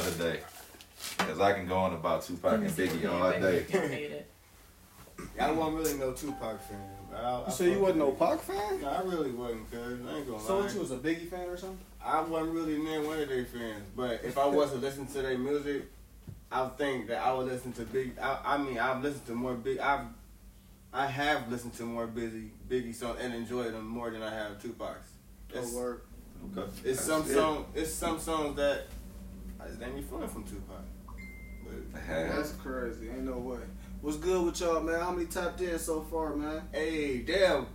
another day. Because I can go on about Tupac and Biggie all day. I wasn't really no Tupac fan. You said you wasn't no Pac fan? No, I really wasn't, cuz. I ain't gonna lie. So what, you was a Biggie fan or something? I wasn't really near one of their fans. But if I was to listen to their music, I would think that I would listen to Big. I mean, I've listened to more Big. I have listened to more Biggie songs and enjoyed them more than I have Tupac's. It's, Okay. it's some songs that I just ain't be feeling from Tupac. But That's crazy. Ain't no way. What's good with y'all, man? How many tapped in so far, man? hey, damn.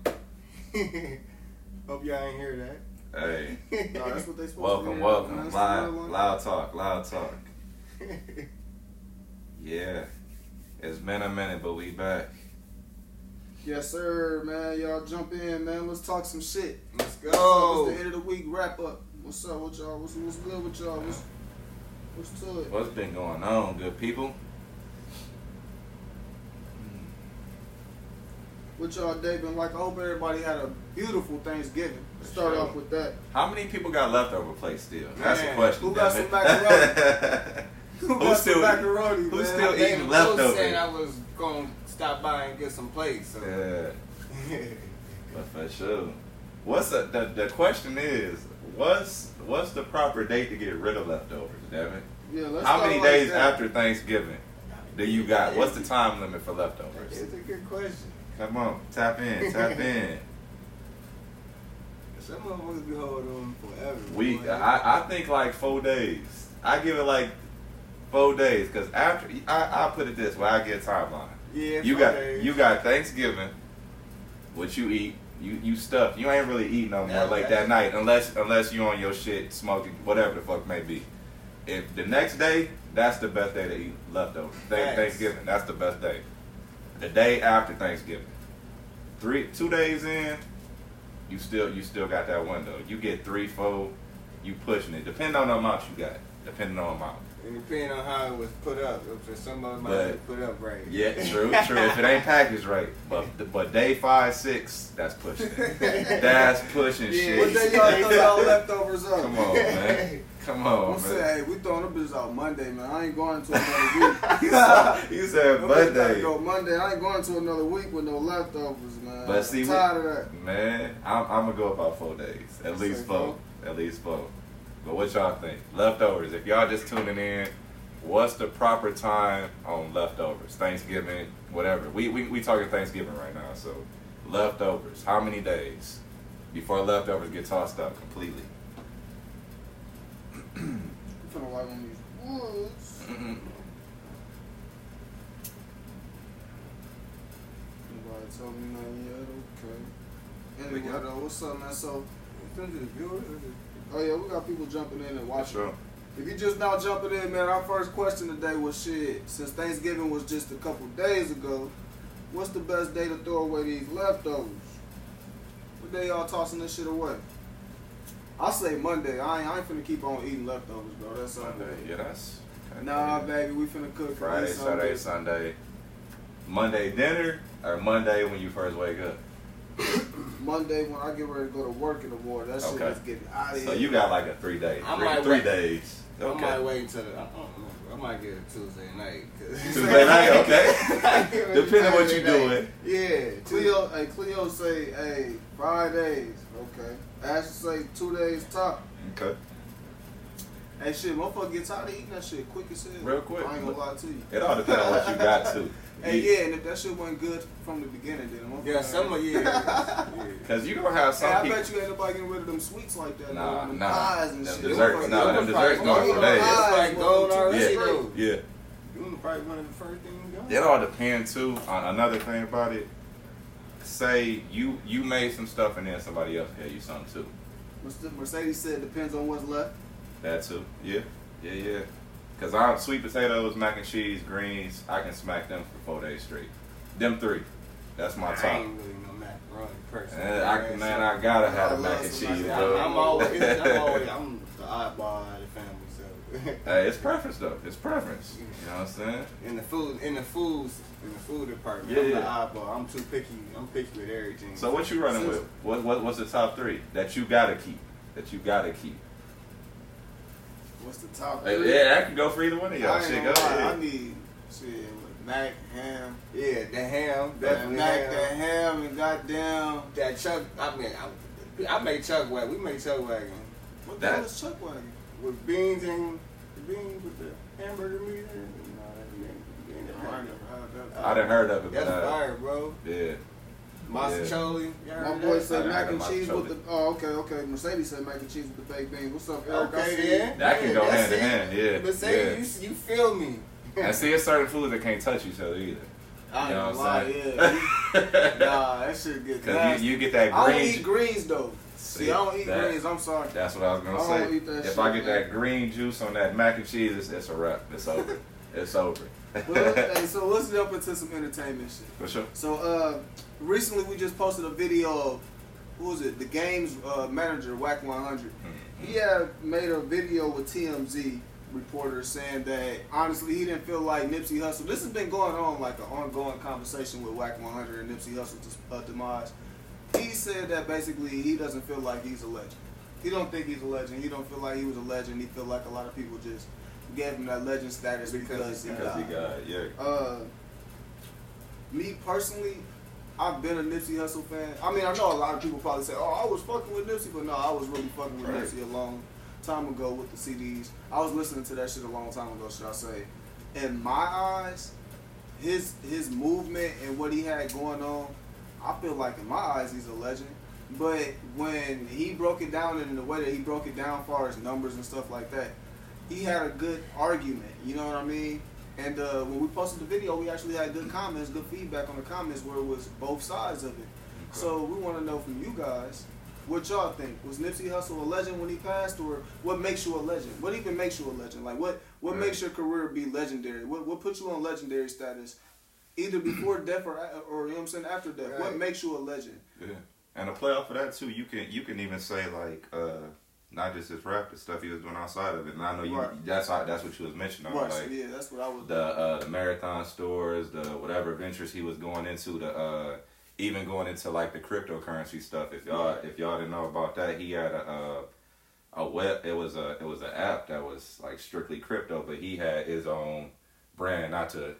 Hope y'all ain't hear that. Hey. No, that's what they supposed to Welcome. That's Loud talk. Yeah. It's been a minute, but we back. Yes, sir, man. Y'all jump in, man. Let's talk some shit. Let's go. So it's the end of the week wrap up. What's up with y'all? What's good with y'all? What's to it? What's been going on, good people? What y'all day been like? I hope everybody had a beautiful Thanksgiving. Start off with that. How many people got leftover plates still? That's the Man, question. Who got damn some it. macaroni? Who's still macaroni? Who's man? still They eating was leftovers? saying I was gonna stop by and get some plates. So. Yeah, but for sure. What's the question is? What's the proper date to get rid of leftovers? Damn it. Yeah, let's How start many like days that. after Thanksgiving do you got? What's the time limit for leftovers? It's a good question. Come on, tap in. Some motherfuckers be holding on forever. We, boy. I think like 4 days. I give it like 4 days because after I put it this way, I get a timeline. Yeah, You 4 got days. you got Thanksgiving, what you eat. You stuff. You ain't really eating no more like that night unless you on your shit smoking whatever the fuck may be. If the next day, that's the best day to eat leftovers. Thanksgiving, that's the best day. The day after Thanksgiving, 2 days in, you still got that window. You get 3, 4, you pushing it. Depending on the amount you got. Depending on the amount. And depending on how it was put up, if some of them might be put up right. Yeah, true. If it ain't packaged right, but day 5, 6, that's pushing it. That's pushing shit. What day y'all throw y'all leftovers up? Come on, man. Come on, I'm man. saying, hey, we throwing them bitches out Monday, man. I ain't going to another week. You said Them bitches gotta Monday. go Monday. I ain't going to another week with no leftovers, man. But see, I'm tired of that. Man, I'm gonna go about 4 days. At least 4. At least 4. But what y'all think? Leftovers. If y'all just tuning in, what's the proper time on leftovers? Thanksgiving, whatever. We talking Thanksgiving right now, so leftovers. How many days before leftovers get tossed out completely? We finna light on these woods. Nobody told me nothing yet. Okay. Anyway, though, what's up, man? So, oh yeah, we got people jumping in and watching. Sure. If you just now jumping in, man, our first question today was shit. Since Thanksgiving was just a couple days ago, what's the best day to throw away these leftovers? What day y'all tossing this shit away? I say Monday. I ain't finna keep on eating leftovers, bro. That's Sunday. Yeah, that's. Nah, baby, we finna cook for Friday, this Saturday, Sunday. Monday dinner or Monday when you first wake up? Monday when I get ready to go to work in the morning. That shit Okay. is getting out of here. So you got like a 3 day. I might 3 wait. days. I Okay. might wait until I might get it Tuesday night. Tuesday night, okay. Depending on what you doing. Yeah. Cleo say, hey, 5 days. Okay. Ashley say 2 days top. Okay. Hey, shit, motherfucker get tired of eating that shit quick as hell. Real quick. I ain't gonna lie to you. It all depends on what you got to. Hey, yeah, and if that shit wasn't good from the beginning, then motherfucker. Yeah, some of yeah. Because you gonna have Hey, some I people. bet you ain't nobody getting rid of them sweets like that. Nah, though. Them nah. pies and Them shit. desserts, nah, them desserts going for days. Like gold already. Yeah. though. Yeah. You probably one of the first things you got. It all depends too on another thing about it. Say you made some stuff and then somebody else gave you something too. Mercedes said depends on what's left. That too. Yeah. Cause I'm sweet potatoes, mac and cheese, greens. I can smack them for 4 days straight. Them 3. That's my I top. ain't really no macaroni person. I gotta have the mac and cheese, bro. I'm always I'm the oddball out of the family, so. Hey, it's preference though. It's preference. You know what I'm saying? In the food department, Yeah, I'm the yeah. oddball. I'm too picky. I'm picky with everything. So what you running with? What's the top 3 that you gotta keep? What's the top Hey, three? yeah, that could go for either one of y'all. I ain't Shit, gonna go lie, ahead. I need shit with Mac, ham. Yeah, the ham, That definitely Mac, ham. that ham, and goddamn. That chuck. I made chuck wagon. We made chuck wagon What the That- hell is chuck wagon? with beans and with the hamburger meat and I ain't never had that. I done heard of it, That's but fire, bro. yeah. Mazzacholi. My boy said I mac got and my cheese chocolate. with the. Oh, okay. Mercedes said mac and cheese with the baked beans. What's up, Eric? I see Okay, you. then. That can go that's hand in it. hand, yeah. But say you feel me. And see, it's certain foods that can't touch each other either. I ain't You know gonna what I'm lie, saying? yeah. Nah, that shit get Because nasty. you get that I don't green. eat greens though. See, I don't eat that- greens. I'm sorry. That's what I was gonna I say. don't eat that If shit, I get man. that green juice on that mac and cheese, it's a wrap. It's over. It's over. Well, hey, so let's jump into some entertainment shit. For sure. So, recently we just posted a video of, who was it? The game's manager, Wack 100. He had made a video with TMZ reporter saying that honestly he didn't feel like Nipsey Hussle. This has been going on like an ongoing conversation with Wack 100 and Nipsey Hussle's demise. He said that basically he doesn't feel like he's a legend. He don't think he's a legend. He don't feel like he was a legend. He feel like a lot of people just gave him that legend status because he died. Yeah. Me personally, I've been a Nipsey Hussle fan. I mean, I know a lot of people probably say, "Oh, I was fucking with Nipsey," but no, I was really fucking with Right. Nipsey a long time ago with the CDs. I was listening to that shit a long time ago, should I say? In my eyes, his movement and what he had going on, I feel like in my eyes he's a legend. But when he broke it down in the way that he broke it down as far as numbers and stuff like that, he had a good argument. You know what I mean? And when we posted the video, we actually had good comments, good feedback on the comments where it was both sides of it. Okay. So we want to know from you guys, what y'all think? Was Nipsey Hussle a legend when he passed, or what makes you a legend? What even makes you a legend? Like what Right. makes your career be legendary? What puts you on legendary status, either before death or you know what I'm saying, after death? Right. What makes you a legend? Yeah. And to play off of that too, you can even say like not just his rap, the stuff he was doing outside of it. And I know you Right. that's what you was mentioning. Right. So Like yeah, that's what I was. the marathon stores, the whatever ventures he was going into, the even going into like the cryptocurrency stuff. If y'all didn't know about that, he had a web. It was an app that was like strictly crypto, but he had his own brand. Not to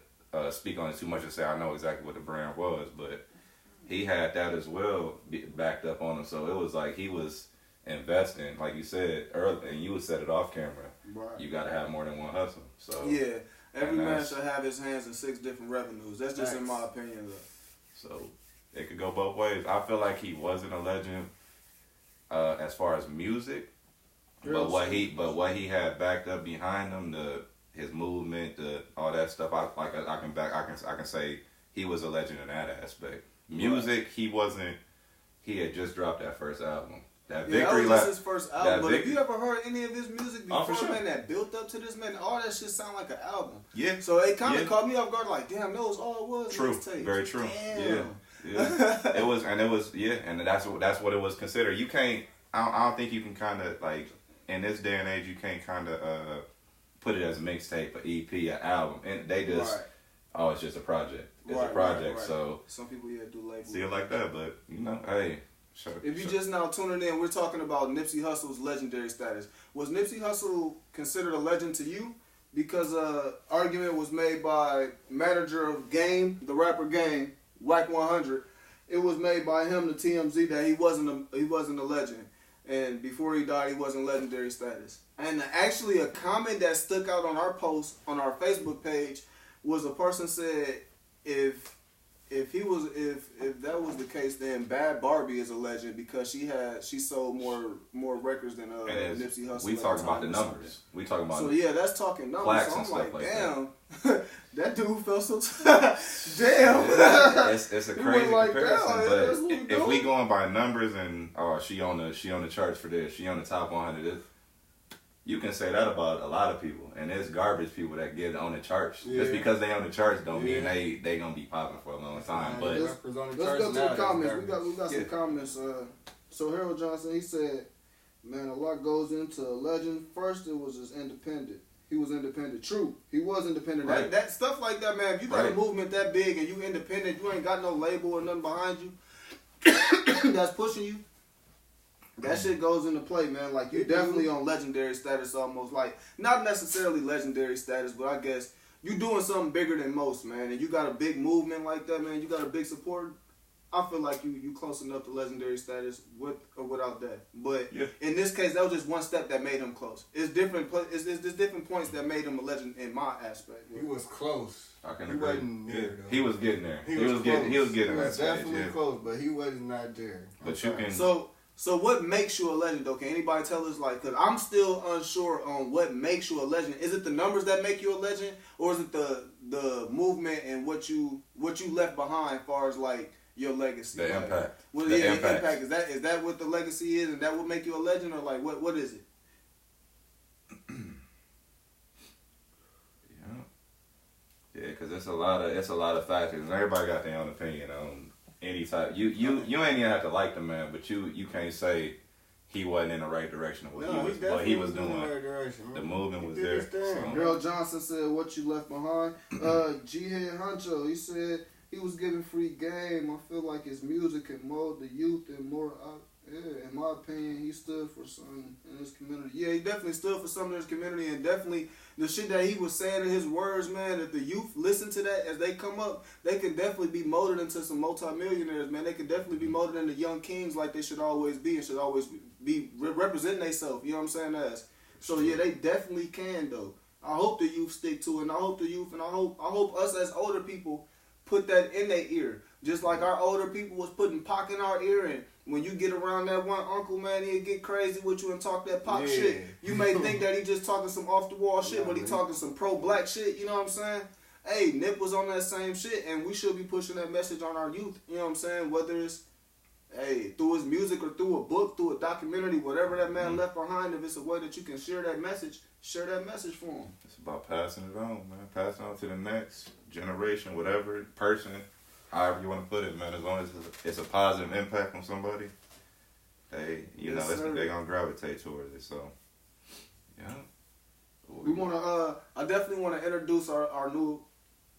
speak on it too much and say I know exactly what the brand was, but he had that as well backed up on him. So it was like he was investing, like you said earlier, and you said it off camera. Right. You got to have more than one hustle. So Yeah, every and man that's- should have his hands in 6 different revenues. That's just in my opinion, though. So it could go both ways. I feel like he wasn't a legend as far as music, but what he had backed up behind him, his movement, all that stuff. I can say he was a legend in that aspect. Music, he wasn't. He had just dropped that first album. That Yeah, Victory that was Lap. just his first album. But Vic- if you ever heard any of his music Oh, before, for sure. man, that built up to this, man, all that shit sound like an album. Yeah. So it kind of Yeah. caught me off guard, like, damn, that was all it was. True. mixtapes. Very true. Damn. Yeah. It was, and that's what it was considered. You can't. I don't think you can kind of like in this day and age. You can't kind of put it as a mixtape, an EP, an album, and they just Right. oh, it's just a project. It's Right, a project. right. So Some people, yeah, do labels. see it like that, but hey. If you just now tuning in, we're talking about Nipsey Hussle's legendary status. Was Nipsey Hussle considered a legend to you? Because argument was made by manager of Game, the rapper Game, Wack 100. It was made by him to TMZ that he wasn't a legend, and before he died, he wasn't legendary status. And actually, a comment that stuck out on our post on our Facebook page was a person said, if that was the case, then Bad Barbie is a legend because she sold more records than Nipsey Hussle. We at talk the about time the or numbers. something. We talking about So yeah, that's talking numbers. plaques So and I'm stuff like, like damn, that dude felt so damn. it's a He crazy went like, comparison, "Damn, that's what we but if we doing." going by numbers and she on the charts for this, she on the top 100. You can say that about a lot of people, and there's garbage people that get on the charts. Yeah. Just because they on the charts don't mean Yeah. they gonna be popping for a long time. Man, But Let's go to the comments. We got some Yeah. comments. So Harold Johnson, he said, man, a lot goes into a legend. First, it was just independent. He was independent. True, he was independent. Right. That stuff like that, man. If you got Right. a movement that big and you independent, you ain't got no label or nothing behind you that's pushing you. That shit goes into play, man. Like, you definitely on legendary status almost. Like, not necessarily legendary status, but I guess you doing something bigger than most, man. And you got a big movement like that, man. You got a big support. I feel like you close enough to legendary status with or without that. But in this case, that was just one step that made him close. It's different. It's different points that made him a legend in my aspect. He was close. I can he agree. wasn't there, though. He was getting there. He was close. getting that stage. Definitely close, but he was not there. But you can. So what makes you a legend, though? Can anybody tell us, like, because I'm still unsure on what makes you a legend. Is it the numbers that make you a legend, or is it the movement and what you left behind as far as, like, your legacy? The like, impact. Well, the impact. Is that what the legacy is, and that would make you a legend, or, like, what is it? Yeah, because it's a lot of factors, and everybody got their own opinion on any type. You ain't even have to like the man, but you can't say he wasn't in the right direction of what he was doing. In the right direction, the movement was there. So. Girl Johnson said, "What you left behind?" G-Head Huncho, he said he was giving free game. I feel like his music can mold the youth and more. In my opinion, he stood for something in his community. Yeah, he definitely stood for something in his community, and definitely the shit that he was saying in his words, man, if the youth listen to that as they come up, they can definitely be molded into some multimillionaires, man. They can definitely be molded into young kings like they should always be and should always be representing themselves, you know what I'm saying, as. So, yeah, they definitely can, though. I hope the youth stick to it, and I hope the youth, and I hope us as older people put that in their ear. Just like our older people was putting Pac in our ear, and when you get around that one uncle, man, he'll get crazy with you and talk that Pac shit. You may think that he just talking some off-the-wall shit, but he talking some pro-black shit, you know what I'm saying? Hey, Nip was on that same shit, and we should be pushing that message on our youth, you know what I'm saying? Whether it's, hey, through his music or through a book, through a documentary, whatever that man left behind, if it's a way that you can share that message for him. It's about passing it on, man. Passing it on to the next generation, whatever person. However you want to put it, man, as long as it's a positive impact on somebody, they gonna gravitate towards it. So, yeah. We wanna, I definitely wanna introduce our new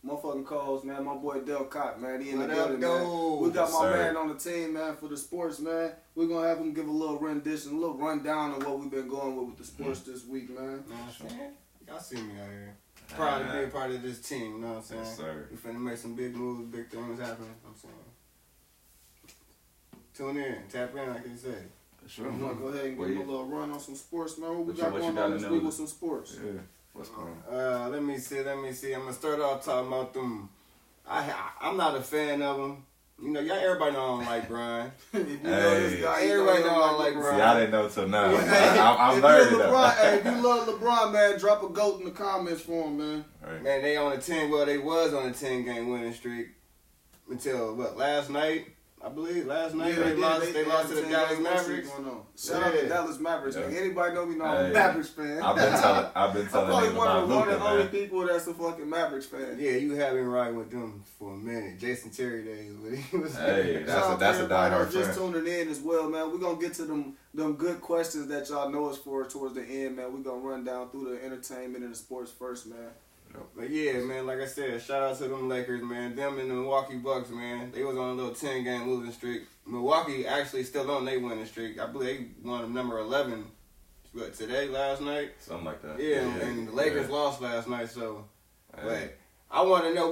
motherfucking co-host, man. My boy Del Cott, man. He in the building, man. We got my man on the team, man, for the sports, man. We're gonna have him give a little rendition, a little rundown of what we've been going with the sports this week, man. Y'all see me out here. Proud to be a part of this team, you know what I'm saying? Yes, sir. We finna make some big moves, big things happen, I'm saying. Tune in, tap in, like you said. Sure. I'm gonna go ahead and give him a little run on some sports, man. What we got going on this week with some sports? Yeah. What's going on? Let me see. I'm gonna start off talking about them. I'm not a fan of them. You know, everybody know I don't like Brian. If you know this guy, everybody know I don't like Brian. See, I didn't know till now. I'm learning that. Hey, if you love LeBron, man, drop a GOAT in the comments for him, man. Right. Man, they on a 10. Well, they was on a 10-game winning streak until last night. I believe last night they lost to the Dallas Mavericks. Shout out to Dallas Mavericks. Yeah. Anybody know me know I'm a Mavericks fan. I've been telling I'm probably one of the only people that's a fucking Mavericks fan. Yeah, you have been riding with them for a minute. Jason Terry days, but he was. Hey, that's a diehard just tuning in as well, man. We're gonna get to them good questions that y'all know us for towards the end, man. We're gonna run down through the entertainment and the sports first, man. But yeah, man, like I said, shout out to them Lakers, man. Them and the Milwaukee Bucks, man. They was on a little 10-game losing streak. Milwaukee actually still on their winning streak. I believe they won number 11. Last night? Something like that. Yeah, and the Lakers lost last night, so. But I want to know,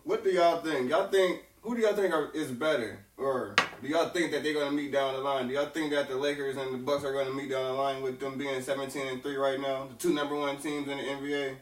what do y'all think? Who do y'all think is better? Or do y'all think that they're going to meet down the line? Do y'all think that the Lakers and the Bucks are going to meet down the line with them being 17-3 right now? The two number one teams in the NBA?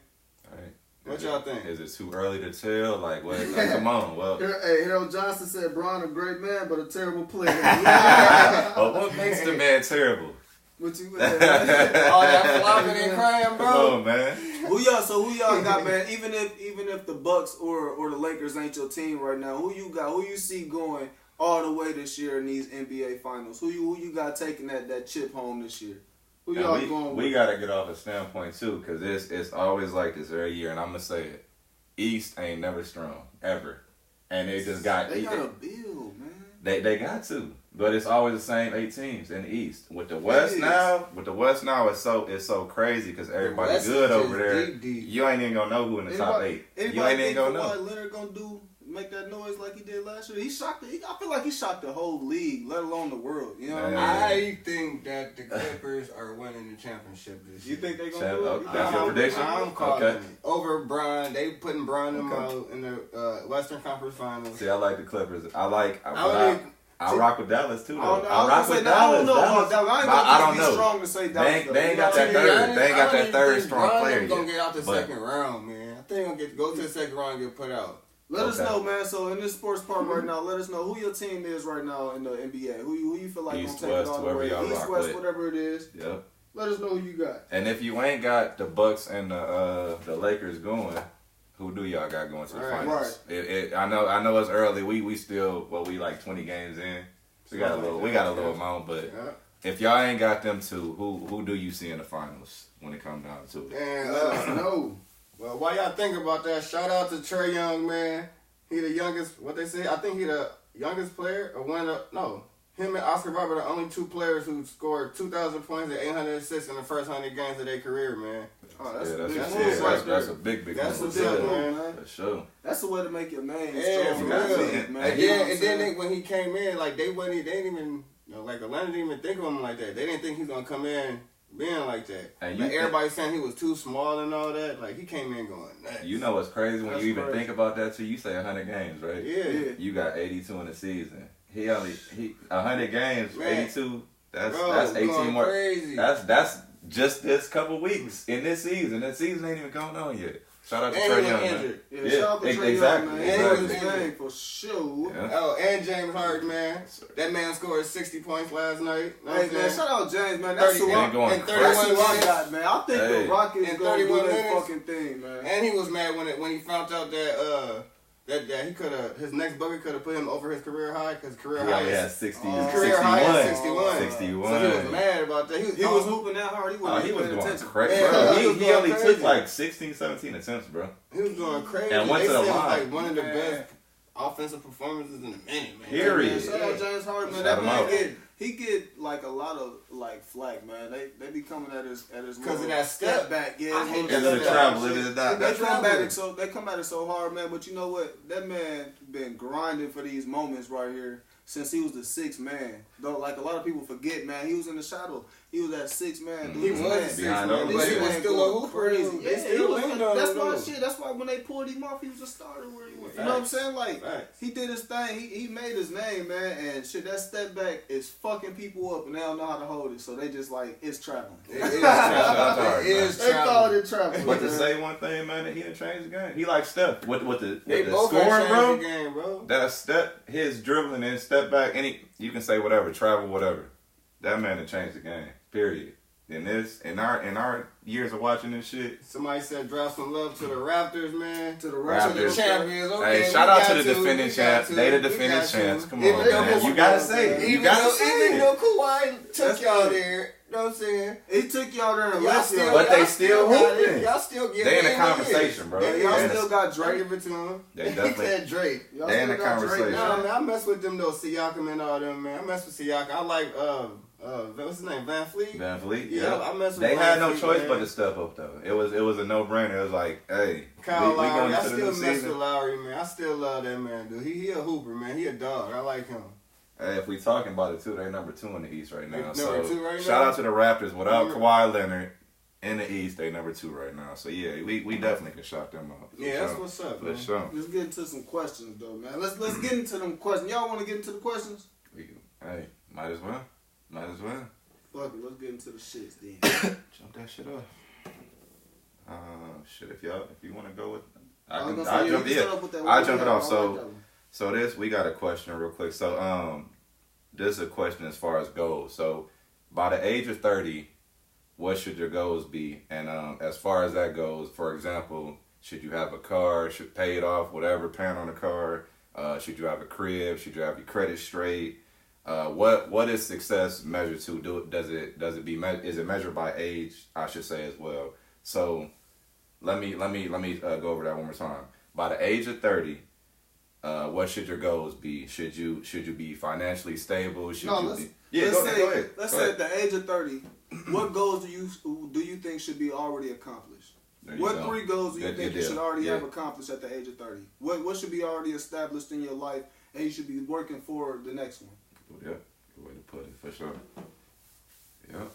Right. What y'all think? Is it too early to tell? Like, come on. Well, hey, Harold Johnson said Bron a great man, but a terrible player. Well, what makes the man terrible? What you all that flopping and crying, bro. Oh man. Who y'all got, man? Even if the Bucks or the Lakers ain't your team right now, who you got? Who you see going all the way this year in these NBA finals? Who you got taking that chip home this year? Who y'all going with? We gotta get off a standpoint too, cause it's always like this every year, and I'm gonna say it. East ain't never strong ever, and they just got. They got a build, man. They got to, but it's always the same 8 teams in the East. With the West now, it's so crazy because everybody good over there. Deep. You ain't even gonna know who in the top 8. You ain't even gonna know. What Leonard gonna do? make that noise like he did last year? I feel like he shocked the whole league, let alone the world. You know what I mean? I think that the Clippers are winning the championship this year. You think they're gonna do it? That's your prediction? I'm calling it. Over Bron. They putting Bron in the Western Conference Finals. See, I like the Clippers. I rock with Dallas too, though. I rock with Dallas. I don't know. Strong to say Dallas. They ain't got that third. They ain't got that third strong player yet. Gonna get out the second round, man. I think they're gonna go to the second round and get put out. Let us know, man. So in this sports part right now, let us know who your team is right now in the NBA. Who you feel like East, gonna take West, it all the way? East, West, with. whatever it is. Yep. Let us know who you got. And if you ain't got the Bucks and the Lakers going, who do y'all got going to the finals? Right. I know it's early. We still we like 20 games in. So we got a little amount, but if y'all ain't got them two, who do you see in the finals when it comes down to it? And let us know. Well, while y'all think about that, shout out to Trae Young, man. He the youngest. What they say? I think he the youngest player or one of him and Oscar Roberts are the only two players who scored 2,000 points and 800 assists in the first 100 games of their career, man. Oh, that's a big move. That's a big move, man. For sure. That's the way to make your name. Yeah, strong, man. And then when he came in, like they didn't even like Atlanta didn't even think of him like that. They didn't think he was gonna come in being like that. And everybody saying he was too small and all that. Like he came in going nuts. You know what's crazy when you even think about that too? You say 100 games, right? Yeah. You got 82 in the season. He 100 games, man. 82. That's 18 more. Crazy. That's just this couple weeks in this season. That season ain't even going on yet. Shout out to Trae Young, man. Yeah, shout out to Trae Young, man. Exactly. His game for sure. Yeah. Oh, and James Harden, man. That man scored 60 points last night. Hey, man, shout out James, man. That's who I got, man. I think the Rockets going to do their fucking thing, man. And he was mad when he found out that he could have his next bucket could have put him over his career high because career high is 60. His career high is 61. 61. So he was mad about that. He was hooping that hard. He was going crazy, bro. He only took like 16, 17 attempts, bro. He was going crazy. And went to the line. Like one of the best offensive performances in a minute, man. Period. Shout out James Harden, man. That man he get like a lot of like flack, man. They be coming at his because of that step back. Yeah, it's the travel. It is not. They come at it so hard, man. But you know what? That man been grinding for these moments right here since he was the sixth man. Though, like a lot of people forget, man, he was in the shadow. He was that sixth man. He was behind them, but he was still a hooper. Crazy. Yeah, that's why shit. That's why when they pulled him off, he was a starter where he went. You know what I'm saying? Like he did his thing. He made his name, man. And shit, that step back is fucking people up, and they don't know how to hold it. So they just like it's traveling. It is traveling. They call it traveling. But to say one thing, man, he didn't change the game. He like Steph with the both scoring, bro. The game, bro. That step, his dribbling and step back, you can say whatever, travel, whatever. That man done changed the game. Period. In our years of watching this shit. Somebody said drop some love to the Raptors, man. To the Raptors. Champions. Okay, hey, shout out to the defending champs. They the defending champs. Come on, man. You gotta say it. Even though Kawhi took y'all there. You know what I'm saying? He took y'all there and left y'all. But they still hooping. Y'all still get they in the conversation, bro. Y'all still got Drake. Give it to him. They definitely. He said Drake. They in the conversation. Nah, man, I mess with them though. Siakam and all them, man. I mess with Siakam. I like what's his name? Van Fleet. Yeah. I mess with. They had no choice man. but to step up though. It was a no brainer. It was like, hey, Kyle we Lowry. going I into the still new mess season. with Lowry, man. I still love that man, dude. He a hooper, man. He a dog. I like him. Hey, if we talking about it too, they're number 2 in the East right now. Shout now? out to the Raptors. Without Kawhi Leonard in the East, they number 2 right now. So yeah, we definitely can shout them out. Yeah, that's what's up, man. Sure. Let's get into some questions though, man. Let's get into them questions. Y'all want to get into the questions? Hey, might as well. Fuck it, let's get into the shits then. Jump that shit off. Shit, if you want to go with, I'll jump it off. So we got a question real quick. So this is a question as far as goals. So by the age of 30, what should your goals be? And as far as that goes, for example, should you have a car? Should pay it off? Whatever, paying on a car. Should you have a crib? Should you have your credit straight? What is success measured to? Is it measured by age? I should say as well. So let me go over that one more time. By the age of 30, what should your goals be? Should you be financially stable? Let's say at the age of 30, what goals do you think should be already accomplished? What 3 goals do you Good think you deal. should already Yeah. have accomplished at the age of 30? What should be already established in your life and you should be working for the next one? Yeah, good way to put it, for sure. Yeah.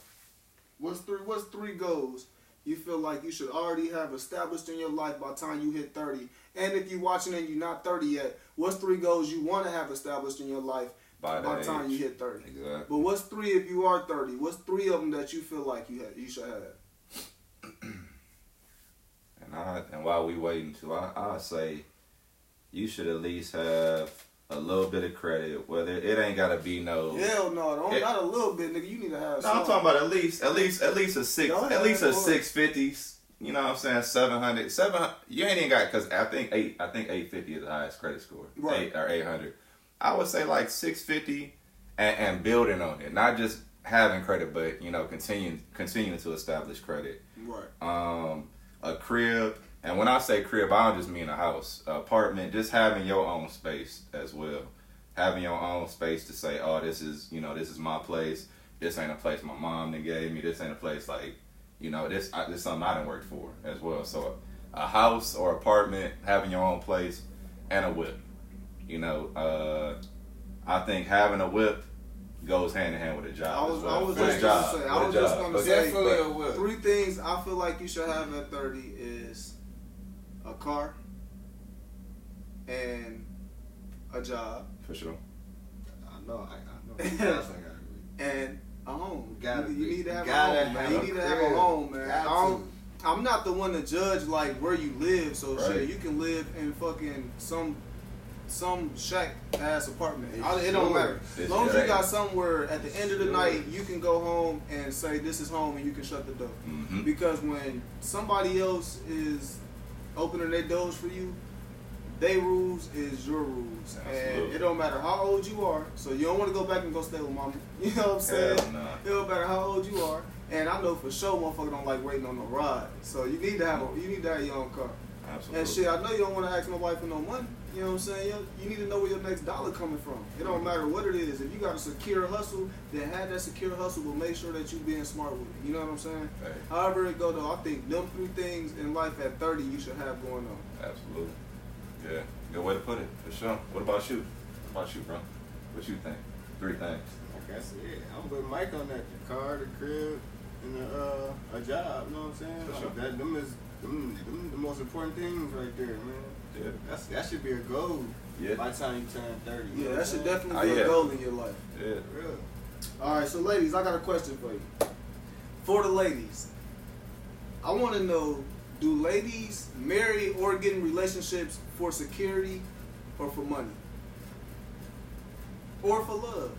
What's three goals you feel like you should already have established in your life by the time you hit 30? And if you're watching and you're not 30 yet, what's 3 goals you want to have established in your life by the time you hit 30? Exactly. But what's 3 if you are 30? What's 3 of them that you feel like you should have? And while we waiting too, I say you should at least have a little bit of credit. Whether it ain't gotta be no. Hell no, not a little bit, nigga. You need to have. No, I'm talking about at least a six, Go at ahead, least a go ahead. 650s. You know what I'm saying? 700. You ain't even got, because I think 850 is the highest credit score. Right. 800. I would say like 650 and building on it, not just having credit, but you know continuing to establish credit. Right. A crib, and when I say crib, I don't just mean a house, apartment. Just having your own space as well. Having your own space to say, oh, this is my place. This ain't a place my mom that gave me. This ain't a place like, this is something I done worked for as well. So a house or apartment, having your own place, and a whip. I think having a whip goes hand in hand with a job. I was With just gonna say, Definitely a whip. 3 things I feel like you should have at 30 is a car and a job For sure. I know. What else I gotta be? and a home. Gotta you be. need to have Gotta a home, man. have You a need to have a crib. home, man. Got I'm not the one to judge like where you live, so Right. shit, you can live in fucking some shack ass apartment. It's It don't yours. matter. As long as you Right. got somewhere at the end of the Yours. night, you can go home and say this is home, and you can shut the door. Mm-hmm. Because when somebody else is opening their doors for you, their rules is your rules. And Absolutely. it don't matter how old you are. So you don't want to go back and go stay with mama. You know what I'm saying? Hell nah. It don't matter how old you are. And I know for sure motherfucker don't like waiting on no ride. So you need to have your own car. Absolutely. And shit, I know you don't want to ask nobody for no money. You know what I'm saying? You need to know where your next dollar coming from. It don't matter what it is. If you got a secure hustle, then have that secure hustle, but make sure that you being smart with it. You know what I'm saying? Hey. However it go though, I think them 3 things in life at 30 you should have going on. Absolutely. Yeah. Good way to put it, for sure. What about you? What about you, bro? What you think? 3 things. Like I said, I'm with Mike on that. The car, the crib, and a job. You know what I'm saying? For sure. Them the most important things right there, man. Yeah. That should be a goal. Yeah. By the time you turn 30. You know Yeah, what that I'm should saying? definitely be yeah. a goal in your life. Yeah. Real. Alright, so ladies, I got a question for you. For the ladies, I want to know, do ladies marry or get in relationships for security or for money? Or for love?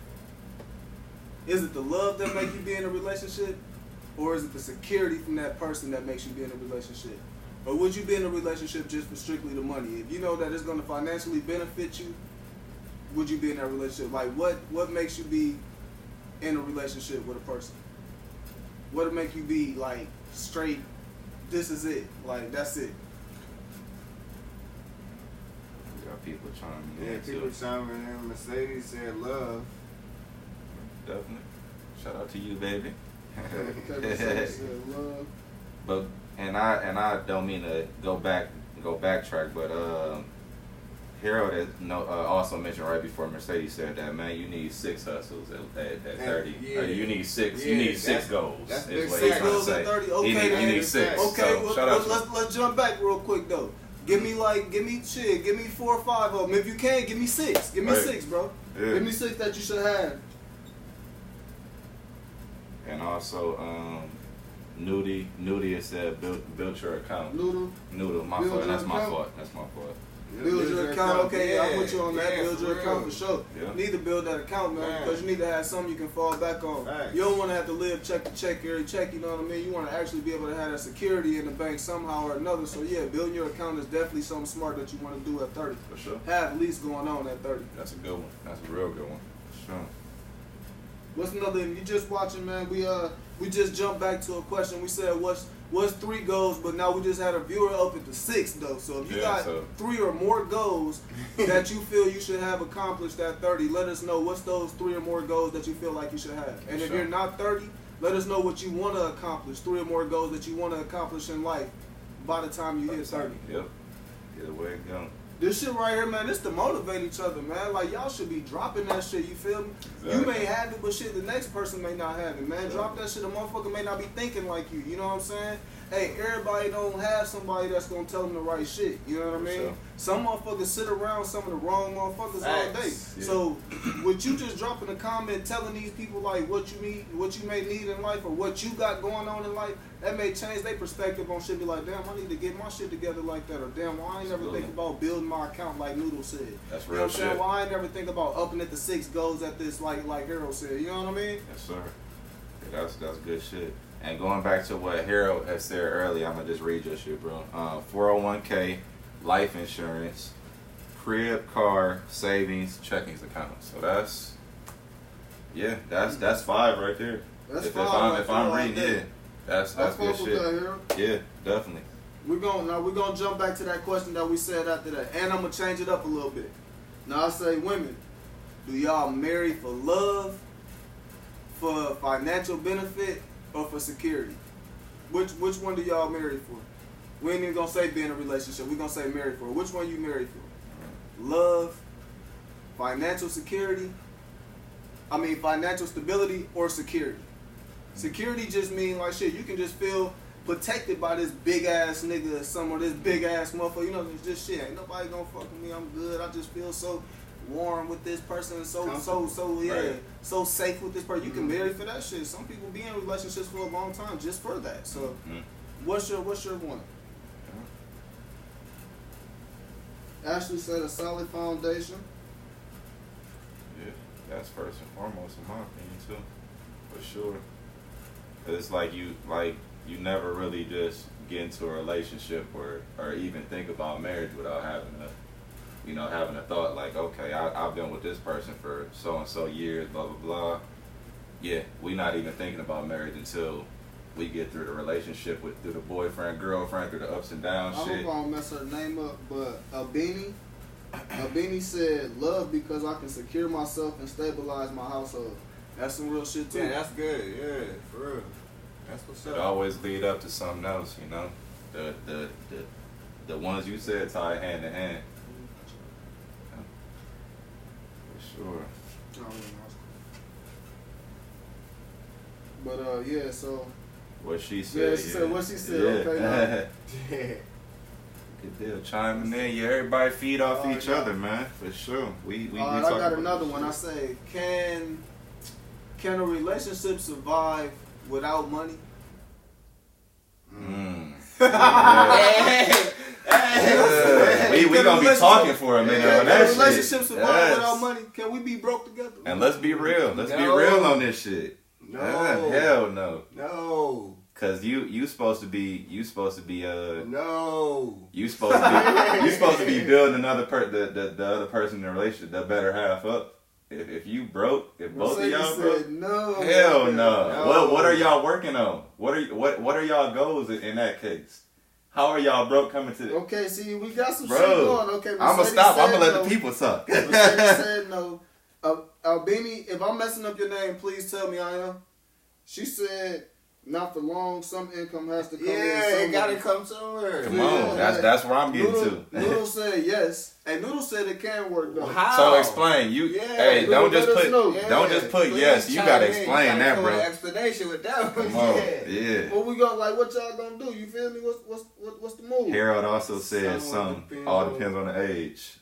Is it the love that makes you be in a relationship? Or is it the security from that person that makes you be in a relationship? Or would you be in a relationship just for strictly the money? If you know that it's going to financially benefit you, would you be in that relationship? Like, what makes you be in a relationship with a person? What would make you be, like, straight, this is it, like, that's it? We got people chiming Yeah, in people too. chiming in. Mercedes said love. Definitely. Shout out to you, baby. Love. But I don't mean to go backtrack, but Harold also mentioned right before Mercedes said that, man, you need 6 hustles at 30. Yeah. You need 6. Yeah, you need 6 that's- goals. that's is big what 6 he's trying to goals say. at 30? You Okay, need then. 6. Okay, So, shout out to let's jump back real quick, though. Give me 4 or 5 of them. If you can, give me 6. Give me Right. 6, bro. Yeah. Give me 6 that you should have. And also, Nudie has said build your account. Noodle, my Build fault. your That's my account? fault. That's my fault. Build your account, okay, yeah, I'm with you on that. Yeah, Build your for account real. for sure. Yeah. You need to build that account, man, Man. because you need to have something you can fall back on. Facts. You don't want to have to live check to check every check, you know what I mean? You want to actually be able to have that security in the bank somehow or another. So yeah, building your account is definitely something smart that you want to do at 30. For sure. Have at least going on at 30. That's a good one. That's a real good one. For sure. What's another? If you just watching, man, we just jumped back to a question. We said what's 3 goals, but now we just had a viewer up at the 6 though. So if you got 3 or more goals that you feel you should have accomplished at 30, let us know what's those 3 or more goals that you feel like you should have. And if Sure. you're not 30, let us know what you want to accomplish. 3 or more goals that you want to accomplish in life by the time you hit 30. Yep. Either way it go. This shit right here, man, this to motivate each other, man. Like, y'all should be dropping that shit, you feel me? Exactly. You may have it, but shit, the next person may not have it, man. Drop that shit, a motherfucker may not be thinking like you know what I'm saying? Hey, everybody don't have somebody that's gonna tell them the right shit, you know what I mean? Sure. Some motherfuckers sit around some of the wrong motherfuckers all day. Yeah. So, with you just dropping a comment telling these people, like, what you need, what you may need in life, or what you got going on in life, that may change their perspective on shit. Be like, damn, I need to get my shit together like that, or damn, why I ain't never think about building my account like Noodle said. That's You know real what I'm saying? shit. Why I ain't never think about upping it to 6 goals at this, like Hero said. You know what I mean? Yes, sir. Yeah, that's good shit. And going back to what Harold had said earlier, I'm gonna just read your shit, bro. 401k, life insurance, crib, car, savings, checkings account. So that's 5 right there. That's if 5. if I'm reading, yeah, that's good fuck with shit. that, Harold. Yeah, definitely. We're gonna jump back to that question that we said after that, and I'm gonna change it up a little bit. Now I say, women, do y'all marry for love, for financial benefit, or for security? Which one do y'all marry for? We ain't even gonna say be in a relationship. We're gonna say marry for. Which one you married for? Love, financial security. I mean financial stability or security. Security just mean like shit. You can just feel protected by this big ass nigga or some of this big ass motherfucker. You know, it's just shit. Ain't nobody gonna fuck with me. I'm good. I just feel so warm with this person, so Right. so safe with this person. You can marry for that shit. Some people be in relationships for a long time just for that. So, what's your one? Ashley said a solid foundation. Yeah, that's first and foremost in my opinion too, for sure. 'Cause it's like you never really just get into a relationship or even think about marriage without having a thought like, okay, I've been with this person for so and so years, blah blah blah. Yeah, we not even thinking about marriage until we get through the relationship through the boyfriend, girlfriend, through the ups and downs I shit. hope I don't mess her name up, but Albini said love because I can secure myself and stabilize my household. That's some real shit too. Yeah, that's good. Yeah, for real. That's what's It up. always lead up to something else, you know. The ones you said tie hand in hand. For sure. But yeah, so What she said. yeah, she said what she said. Okay, now. Yeah. Good deal. Chiming in. Yeah, everybody feed off each yeah. other, man. For sure. We I talking got about another this one. I shit. say, can a relationship survive without money? We gonna be talking for a minute on Can a that shit. relationship survive Yes. without money? Can we be broke together? And let's be real. Let's be No. real on this shit. No. Hell no. No. Cause you supposed to be No. you supposed to be building another the other person in the relationship, the better half up. If you broke, if both of y'all broke, said no. hell no. No. What are y'all working on? What are y'all goals in that case? How are y'all broke coming to the Okay, see, we got some Bro, shit going. Okay, I'm gonna Mercedes stop. I'm said gonna let no. the people talk. Mercedes said no. Albini, if I'm messing up your name, please tell me I am. She said, not for long. Some income has to come in. Yeah, somewhere. it gotta come somewhere. Come on, that's where I'm getting to. Noodle said yes, and Noodle said it can work though. How? So explain. You Yeah, hey, Noodle, don't just let us put know. don't just put Please yes. You chime gotta in. explain gotta that, come bro. with an explanation with that one. Come on, Yeah. yeah. What we got? Like, what y'all gonna do? You feel me? What's the move? Harold also said Somewhat some. All depends on the age.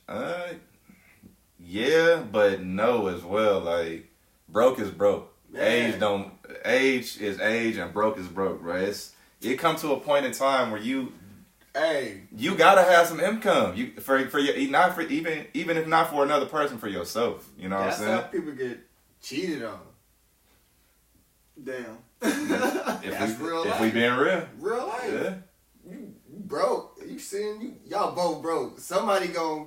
Yeah, but no as well. Like broke is broke. Yeah. Age is age and broke is broke, right? It comes to a point in time where you gotta have some income. You for your not for even if not for another person, for yourself. You know That's what I'm how saying? people get cheated on. Damn. That's real If life. we being real, Real life. yeah. You broke. You seeing y'all both broke. Somebody gonna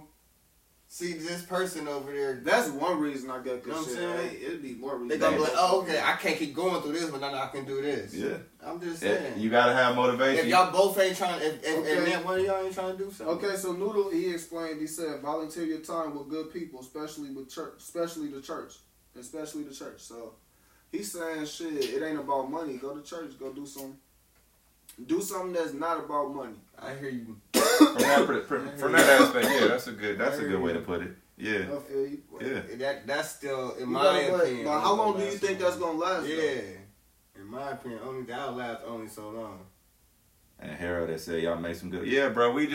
see this person over there. That's one reason I got You know this what shit. I'm saying? Hey, it'd be more They reasons. gonna be like, oh, okay, I can't keep going through this, but now I can do this. Yeah. I'm just Yeah, saying. you gotta have motivation. If y'all both ain't trying, if Okay. then one of y'all ain't trying to do something. Okay, so Noodle, he explained. He said, volunteer your time with good people, especially with church, especially the church. So he's saying, shit, it ain't about money. Go to church. Go do some Do something that's not about money. I hear you. From that aspect, yeah, that's a good way to put it. Yeah. I feel you. Yeah. That's still, in You my gotta- opinion. But how long do you think that's gonna last? Yeah. In my opinion, that'll last only so long. And Harold that said y'all make some good. Yeah, bro. We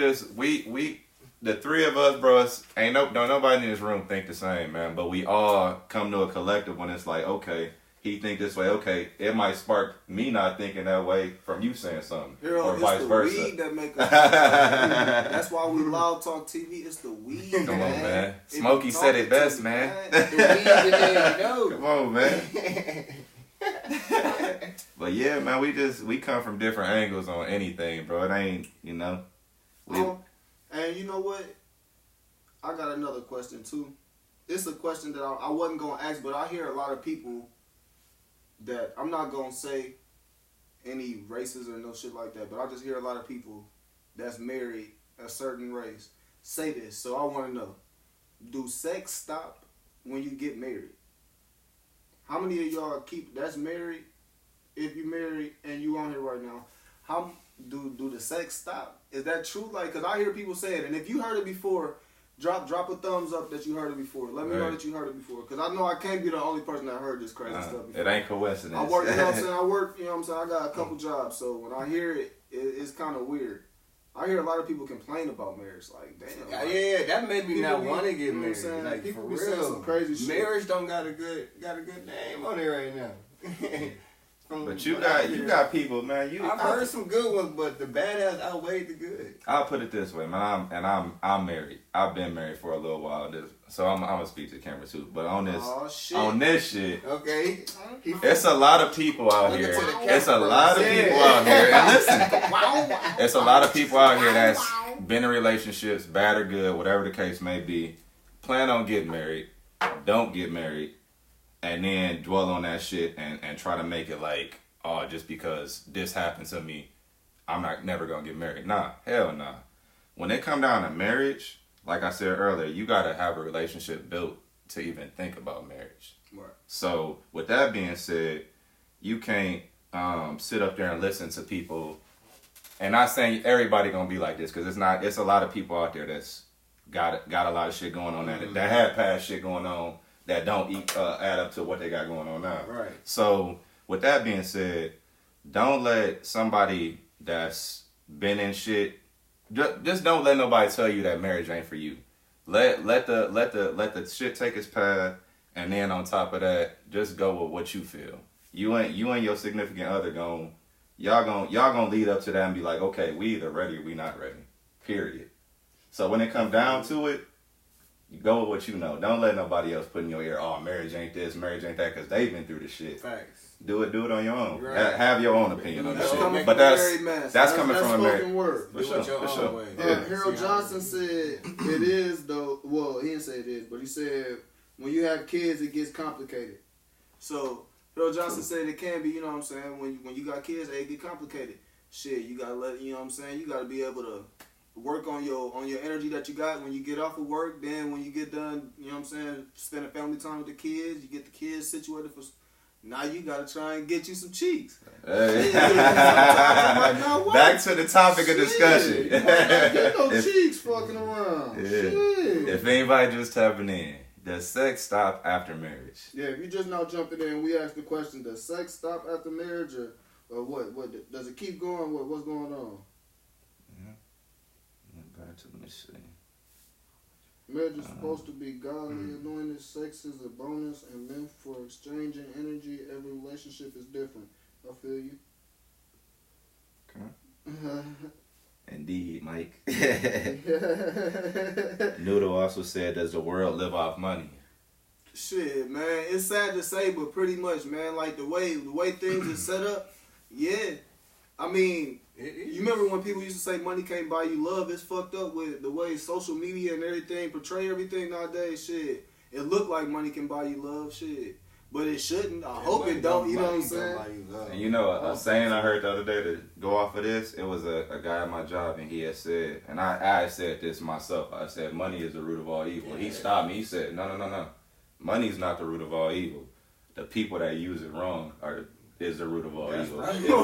the three of us, bro. Don't nobody in this room think the same, man. But we all come to a collective when it's like, okay, he think this way. Okay, it might spark me not thinking that way from you saying something, Harold, or it's vice the versa. weed that make us. That's why we Loud Talk TV. It's the weed. Come on, man. If you Smokey said it talking best, to man. The weed that you Come know. on, man. But yeah, man, we come from different angles on anything, bro. It ain't, you know. And you know what? I got another question too. It's a question that I wasn't gonna ask, but I hear a lot of people that I'm not gonna say any races or no shit like that, but I just hear a lot of people that's married a certain race say this. So I want to know: do sex stop when you get married? How many of y'all that's married? If you married and you on here right now, how do the sex stop? Is that true? Like, cause I hear people say it, and if you heard it before, drop a thumbs up that you heard it before. Let me know that you heard it before, cause I know I can't be the only person that heard this crazy stuff before. It ain't coincidence. I work, you know what I'm saying? I work, you know what I'm saying? I got a couple jobs, so when I hear it, it's kind of weird. I hear a lot of people complain about marriage, like, damn. Like, Yeah, that made me people not be- want to you get know what I'm married. saying? Like, People for be saying real. some crazy shit. Marriage don't got a good name on it right now. But you got people, man. I've heard some good ones, but the bad has outweighed the good. I'll put it this way, man. I'm married. I've been married for a little while, so I'm gonna speak to the camera too. But on this shit, Okay. it's a lot of people out Look here. into the camera, It's a bro. lot of Yeah. people out here. And listen, it's a lot of people out here that's been in relationships, bad or good, whatever the case may be. Plan on getting married, don't get married, and then dwell on that shit and try to make it like, oh, just because this happened to me, I'm never gonna get married. Nah, hell nah. When it come down to marriage, like I said earlier, you gotta have a relationship built to even think about marriage. Right. So with that being said, you can't sit up there and listen to people. And not saying everybody gonna be like this, because it's a lot of people out there that's got a lot of shit going on that had past shit going on that don't add up to what they got going on now. Right. So with that being said, don't let somebody that's been in shit, just don't let nobody tell you that marriage ain't for you. Let the shit take its path, and then on top of that, just go with what you feel. You and your significant other y'all gonna lead up to that and be like, okay, we either ready or we not ready. Period. So when it come down to it, you go with what you know. Don't let nobody else put in your ear, oh, marriage ain't this, marriage ain't that, because they've been through the shit. Facts. Do it on your own. Right. Have your own opinion on That's that coming shit. from But a married man. that's coming from a married. spoken word. For Do sure, it your for own sure. way. Yeah. Harold Johnson said it is though. Well, he didn't say it is, but he said when you have kids, it gets complicated. So Harold Johnson said it can be. You know what I'm saying? When you got kids, it get complicated. Shit, you gotta let. You know what I'm saying? You gotta be able to work on your energy that you got when you get off of work. Then when you get done, you know what I'm saying, spending family time with the kids. You get the kids situated for. Now you gotta try and get you some cheeks. Hey. Right now, what? Back to the topic of discussion. Get no If- cheeks fucking around. Yeah. Shit. If anybody just tapping in, does sex stop after marriage? Yeah, if you just now jumping in, we asked the question: does sex stop after marriage, or what? What does it keep going? What's going on? Back to, let me see. Marriage is supposed to be godly, anointed. Sex is a bonus and meant for exchanging energy. Every relationship is different. I feel you. Okay. Indeed, Mike. Noodle also said, does the world live off money? Shit, man, it's sad to say, but pretty much, man, like the way things are set up, yeah. I mean, you remember when people used to say money can't buy you love? It's fucked up with the way social media and everything portray everything nowadays. Shit, it look like money can buy you love, shit, but it shouldn't. I hope it don't. You know what I'm saying? And you know, a saying I heard the other day to go off of this, it was a guy at my job, and he had said, and I said this myself, I said, money is the root of all evil. He stopped me, he said, no. Money is not the root of all evil. The people that use it wrong are is the root of all evil.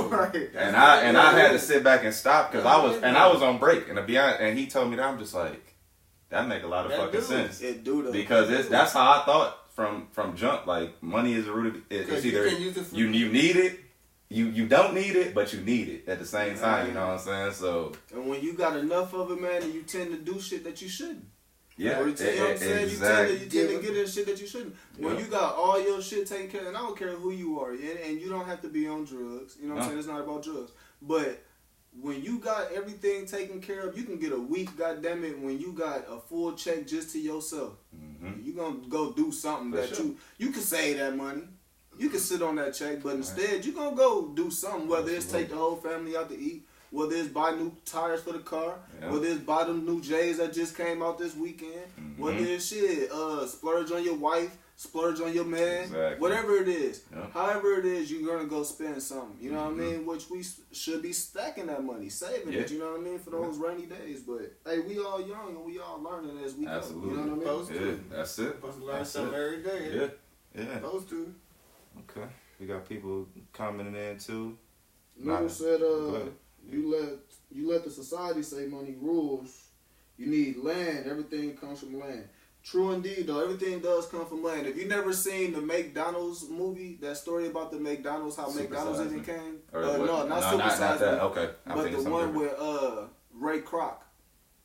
Right. And I had to sit back and stop because I was on break. And to be honest, and he told me that, I'm just like, that make a lot of fucking sense. It do though. Because that's how I thought from jump. Like, money is the root of it. It's either you need it, you don't need it, but you need it at the same time. You know what I'm saying? So. And when you got enough of it, man, and you tend to do shit that you shouldn't. Yeah, or you know what I'm saying? exactly. You tend to get in shit that you shouldn't. When you got all your shit taken care of, and I don't care who you are, and you don't have to be on drugs. You know what I'm saying? It's not about drugs. But when you got everything taken care of, you can get a week, goddammit, when you got a full check just to yourself. Mm-hmm. You gonna go do something you can save that money. You can sit on that check, but instead you gonna go do something, whether it's take the whole family out to eat, whether it's buy new tires for the car, whether it's buy them new J's that just came out this weekend, whether it's splurge on your wife, splurge on your man, whatever it is. However it is, you're gonna go spend something. You know what I mean? Which we should be stacking that money, saving it. You know what I mean, for those rainy days. But hey, we all young and we all learning as we go. You know what I mean? That's it. Supposed to learn something every day. Yeah. Supposed to. Okay. We got people commenting in too. Noodle said, you let the society say money rules. You need land. Everything comes from land. True indeed, though. Everything does come from land. If you never seen the McDonald's movie, that story about the McDonald's, how McDonald's even came? No, not Super Size Me. Okay. But the one with Ray Kroc.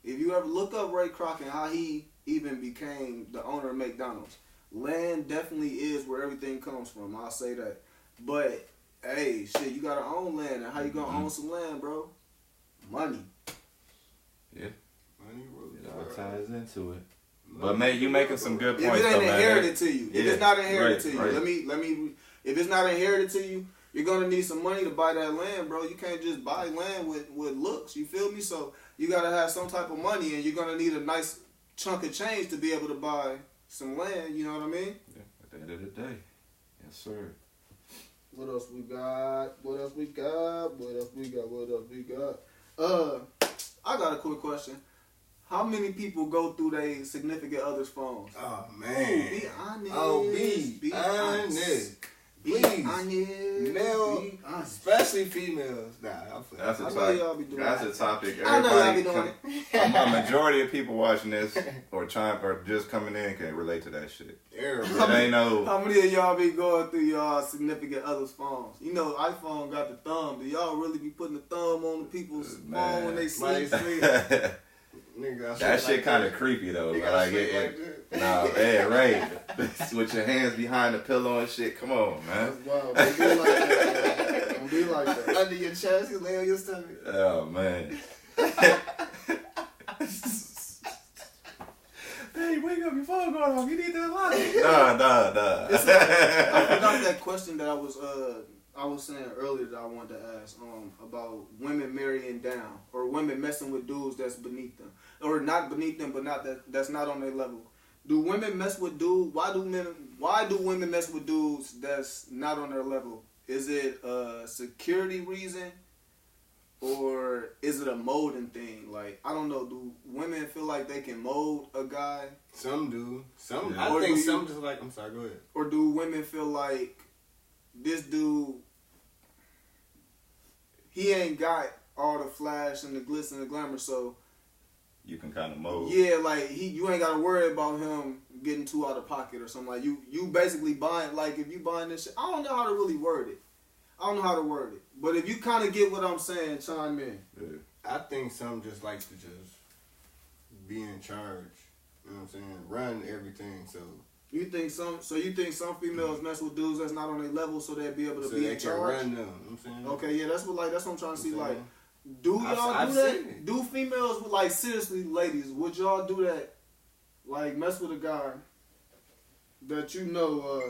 If you ever look up Ray Kroc and how he even became the owner of McDonald's, land definitely is where everything comes from. I'll say that. But hey, shit, you gotta own land, and how you gonna own some land, bro? Money. Yeah. Money rules. It all ties into it. But man, you making some good points. If it ain't though, inherited to you, if it's not inherited to you, right. let me. If it's not inherited to you, you're gonna need some money to buy that land, bro. You can't just buy land with looks. You feel me? So you gotta have some type of money, and you're gonna need a nice chunk of change to be able to buy some land. You know what I mean? Yeah. At the end of the day, yes, sir. What else we got? I got a quick question. How many people go through their significant other's phones? Oh, man. Ooh, be honest. Oh, be honest. Please. Be honest. Male, especially females. Nah, that's a topic. I know y'all be doing it. A majority of people watching this or just coming in can relate to that shit. How many of y'all be going through y'all significant other's phones? You know, iPhone got the thumb. Do y'all really be putting the thumb on the people's phone when they sleep? That shit kind of creepy though. Like right. With your hands behind the pillow and shit. Come on, man. That's wild. Don't be like that. Don't be like that. Under your chest, you lay on your stomach. Oh man. Hey, wake up! Your phone going off. You need that light. Nah. I forgot that question that I was saying earlier that I wanted to ask about women marrying down or women messing with dudes that's beneath them or not beneath them, but that's not on their level. Do women mess with dudes? Why do women mess with dudes that's not on their level? Is it a security reason or is it a molding thing? Like, I don't know. Do women feel like they can mold a guy? Some do. Some. Yeah. I think some just like. I'm sorry. Go ahead. Or do women feel like this dude? He ain't got all the flash and the glitz and the glamour, so you can kind of mold. Yeah, like you ain't gotta worry about him getting too out of pocket or something. Like you basically buying, like if you buying this shit, I don't know how to really word it. But if you kind of get what I'm saying, chime in. Yeah. I think some just like to just be in charge. You know what I'm saying? Run everything. So you think some females mess with dudes that's not on their level, so they'll be able to be in charge. Run them. You know what I'm saying? Okay, yeah, that's what I'm trying to see. Like, do y'all do that? Do females, like, seriously, ladies, would y'all do that? Like, mess with a guy that you know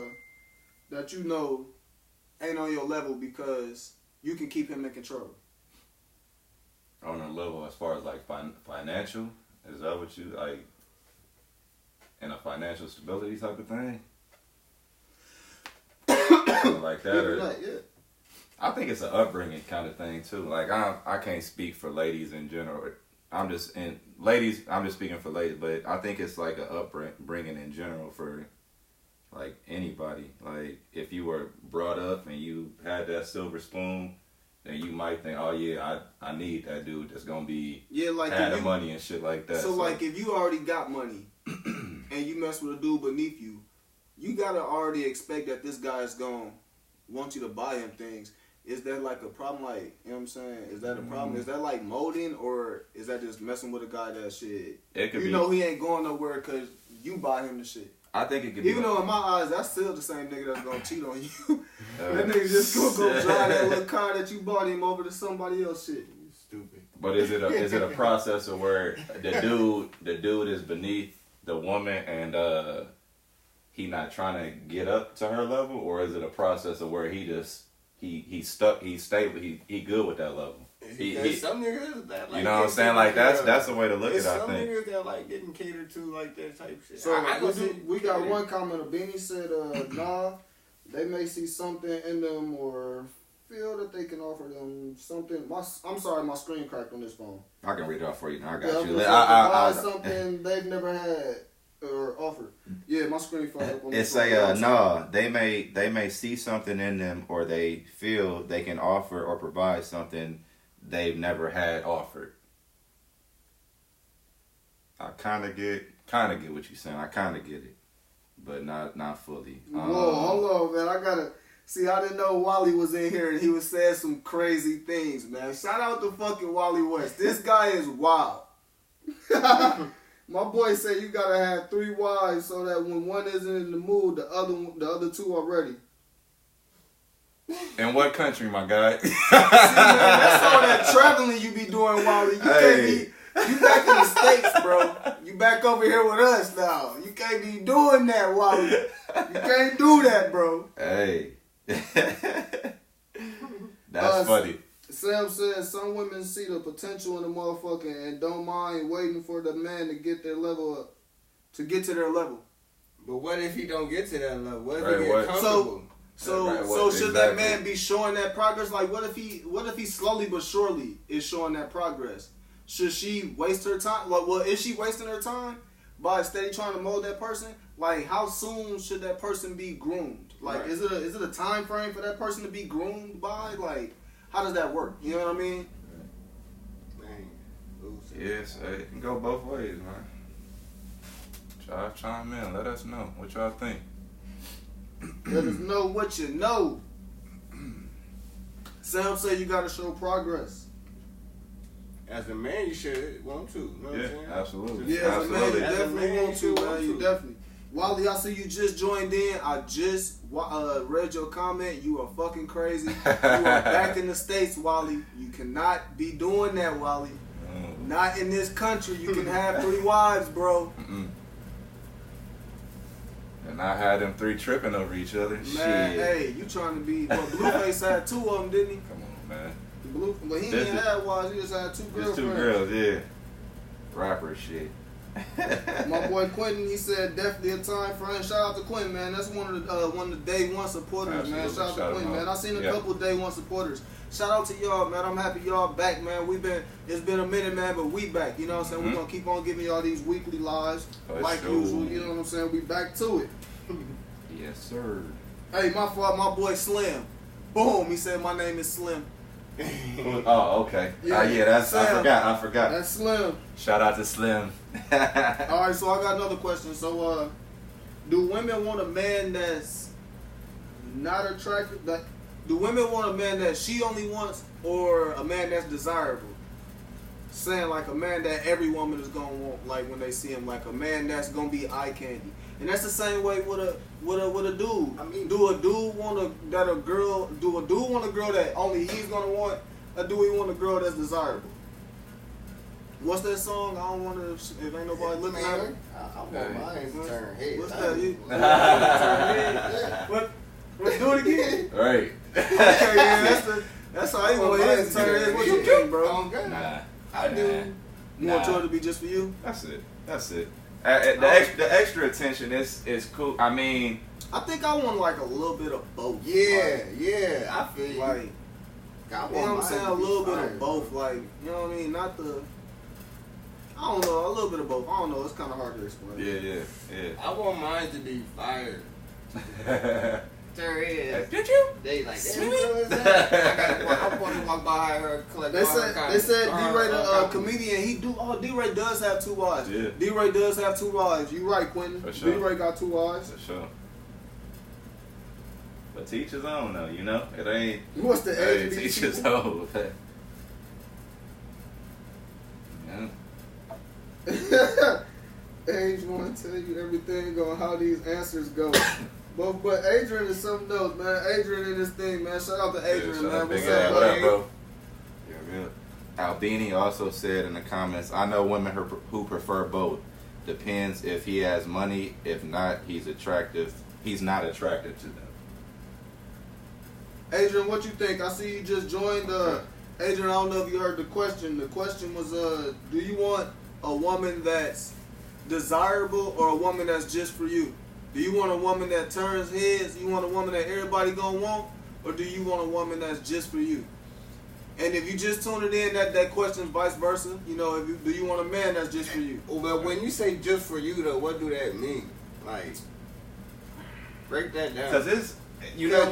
ain't on your level because you can keep him in control. On a level as far as like financial, is that what you like? In a financial stability type of thing, like that, or yeah. I think it's an upbringing kind of thing too. Like I can't speak for ladies in general. I'm just speaking for ladies, but I think it's like an upbringing in general for like anybody. Like if you were brought up and you had that silver spoon, then you might think, oh yeah, I need that dude that's gonna be like had the money and shit like that. So like if you already got money and you mess with a dude beneath you, you gotta already expect that this guy is gonna want you to buy him things. Is that like a problem? Like, you know what I'm saying? Is that a problem? Is that like molding, or is that just messing with a guy that shit? It could you be. know he ain't going nowhere because you buy him the shit. I think it could Even be. though in my eyes, that's still the same nigga that's gonna cheat on you. That nigga just gonna go drive that little car that you bought him over to somebody else shit. You stupid. But is it a process of where the dude is beneath the woman and he not trying to get up to her level, or is it a process of where he stuck, he's stable, he good with that level? Some niggas that like, you know what I'm saying? Like that's the way to look at it, I some think. niggas that like getting catered to like that type shit. So we got one comment. Beanie said, nah, they may see something in them or feel that they can offer them something. I'm sorry, my screen cracked on this phone. I can read it off for you now. I got you. I something they've never had or offered. Yeah, my screen fucked up on this phone. It say, no, they may see something in them, or they feel they can offer or provide something they've never had offered. I kind of get what you're saying. I kind of get it, but not fully. Whoa, hold on, man. I gotta see. I didn't know Wally was in here and he was saying some crazy things, man. Shout out to fucking Wally West. This guy is wild. My boy said you gotta have 3 wives so that when one isn't in the mood, the other 2 are ready. In what country, my guy? See, man, that's all that traveling you be doing, Wally. You can't be. You back in the States, bro. You back over here with us now. You can't be doing that, Wally. You can't do that, bro. Hey. That's funny. Sam says some women see the potential in the motherfucker and don't mind waiting for the man to get their level up. To get to their level. But what if he don't get to that level? What if Right, he get comfortable? So should that man be showing that progress? Like what if he slowly but surely is showing that progress? Should she waste her time? Like, well, is she wasting her time by steady trying to mold that person? Like, how soon should that person be groomed? Like, Right. is it a time frame for that person to be groomed by? Like, how does that work? You know what I mean? Dang. Yes, it can go both ways, man. Y'all chime in. Let us know what y'all think. Let us know what you know. Sam said you gotta show progress. As a man, you should want to. You know what I'm saying? Absolutely. Yeah, as a man, you As a definitely man, want to, you man. want You to. definitely. Wally, I see you just joined in. I just read your comment. You are fucking crazy. You are back in the States, Wally. You cannot be doing that, Wally. Not in this country. You can have 3 wives, bro. And I had them 3 tripping over each other. Man, Shit. hey, you trying to be... Well, Blueface had 2 of them, didn't he? Come on, man. But he didn't have wives. He just had 2 girlfriends. Just 2 girls, yeah. Rapper shit. My boy Quentin, he said definitely a time frame. Shout out to Quentin, man. That's one of the day one supporters, man. Absolutely. Shout out to Quentin, man. I seen a Yeah. couple day one supporters. Shout out to y'all, man. I'm happy y'all back, man. It's been a minute, man, but we back. You know what I'm saying? We're gonna keep on giving y'all these weekly lives like sure. usual. You know what I'm saying? We back to it. Yes, sir. Hey, my fault, my boy Slim. Boom, he said my name is Slim. Oh, okay. Yeah, that's Sam. I forgot. That's Slim. Shout out to Slim. All right, so I got another question. So, do women want a man that's not attractive? Do women want a man that she only wants, or a man that's desirable? Saying like a man that every woman is gonna want, like when they see him, like a man that's gonna be eye candy. And that's the same way with a dude. I mean, do a dude want a girl that only he's gonna want, or do he want a girl that's desirable? What's that song? I don't want to. If ain't nobody looking at it. I want mine to turn head. What's that? Yeah. What? Let's do it again. Right. Okay, yeah, that's how you want his to turn head. What you think, bro? Nah. I do. You want Joy to be just for you? That's it. The extra attention is cool. I mean, I think I want like a little bit of both. Yeah, Like, yeah. I feel you. Like, I you want know what I'm mine saying? to A be little bit fire. of both. Like, you know what I mean? Not the. I don't know. A little bit of both. I don't know. It's kind of hard to explain. yeah. I want mine to be fire. There is. Did you? They like, Sweet. I'm going to walk by her, collect They all her said D-Ray the compliments. comedian. He do. Oh, D-Ray does have 2 wives. Yeah. D-Ray does have 2 wives. You right, Quentin. For sure. D-Ray got 2 wives. For sure. But teach his own though, you know? It ain't. What's the age Hey, of these teach his people? own. Yeah. Age want to tell you everything on how these answers go. But Adrian is something else, man. Adrian in this thing, man. Shout out to Adrian, Shout man. out What's Big up, Ad. What up, man? bro? Yeah, good. Albini also said in the comments, I know women who prefer both. Depends if he has money. If not, he's attractive. He's not attractive to them. Adrian, what you think? I see you just joined. Adrian, I don't know if you heard the question. The question was, do you want a woman that's desirable or a woman that's just for you? Do you want a woman that turns heads? You want a woman that everybody gonna want? Or do you want a woman that's just for you? And if you just tune it in, that question's vice versa. You know, do you want a man that's just for you? Well, when you say just for you, though, what do that mean? Like, break that down. Because it's, you know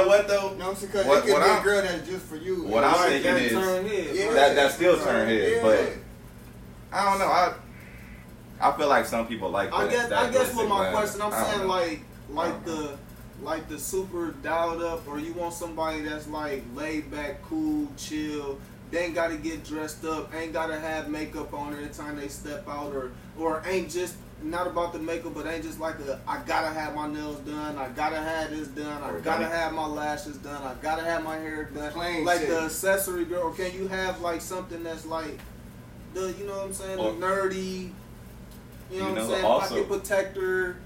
what though? No, because What- it can what be I'm- a girl that's just for you. What I'm Right, thinking that is turn heads, Yeah. right? that still turn heads, Yeah. but I don't know. I feel like some people like that. I guess that with my basic question, I'm I don't saying know. like the super dialed up, or you want somebody that's like laid back, cool, chill. They ain't gotta get dressed up, ain't gotta have makeup on every time they step out, or ain't just not about the makeup, but ain't just like I gotta have my nails done, I gotta have this done, I Or gotta don't- have my lashes done, I gotta have my hair done. Plain Like shit. the accessory girl, or can you have like something that's like the, you know what I'm saying, Or- the nerdy, you know what I'm saying, also- pocket protector.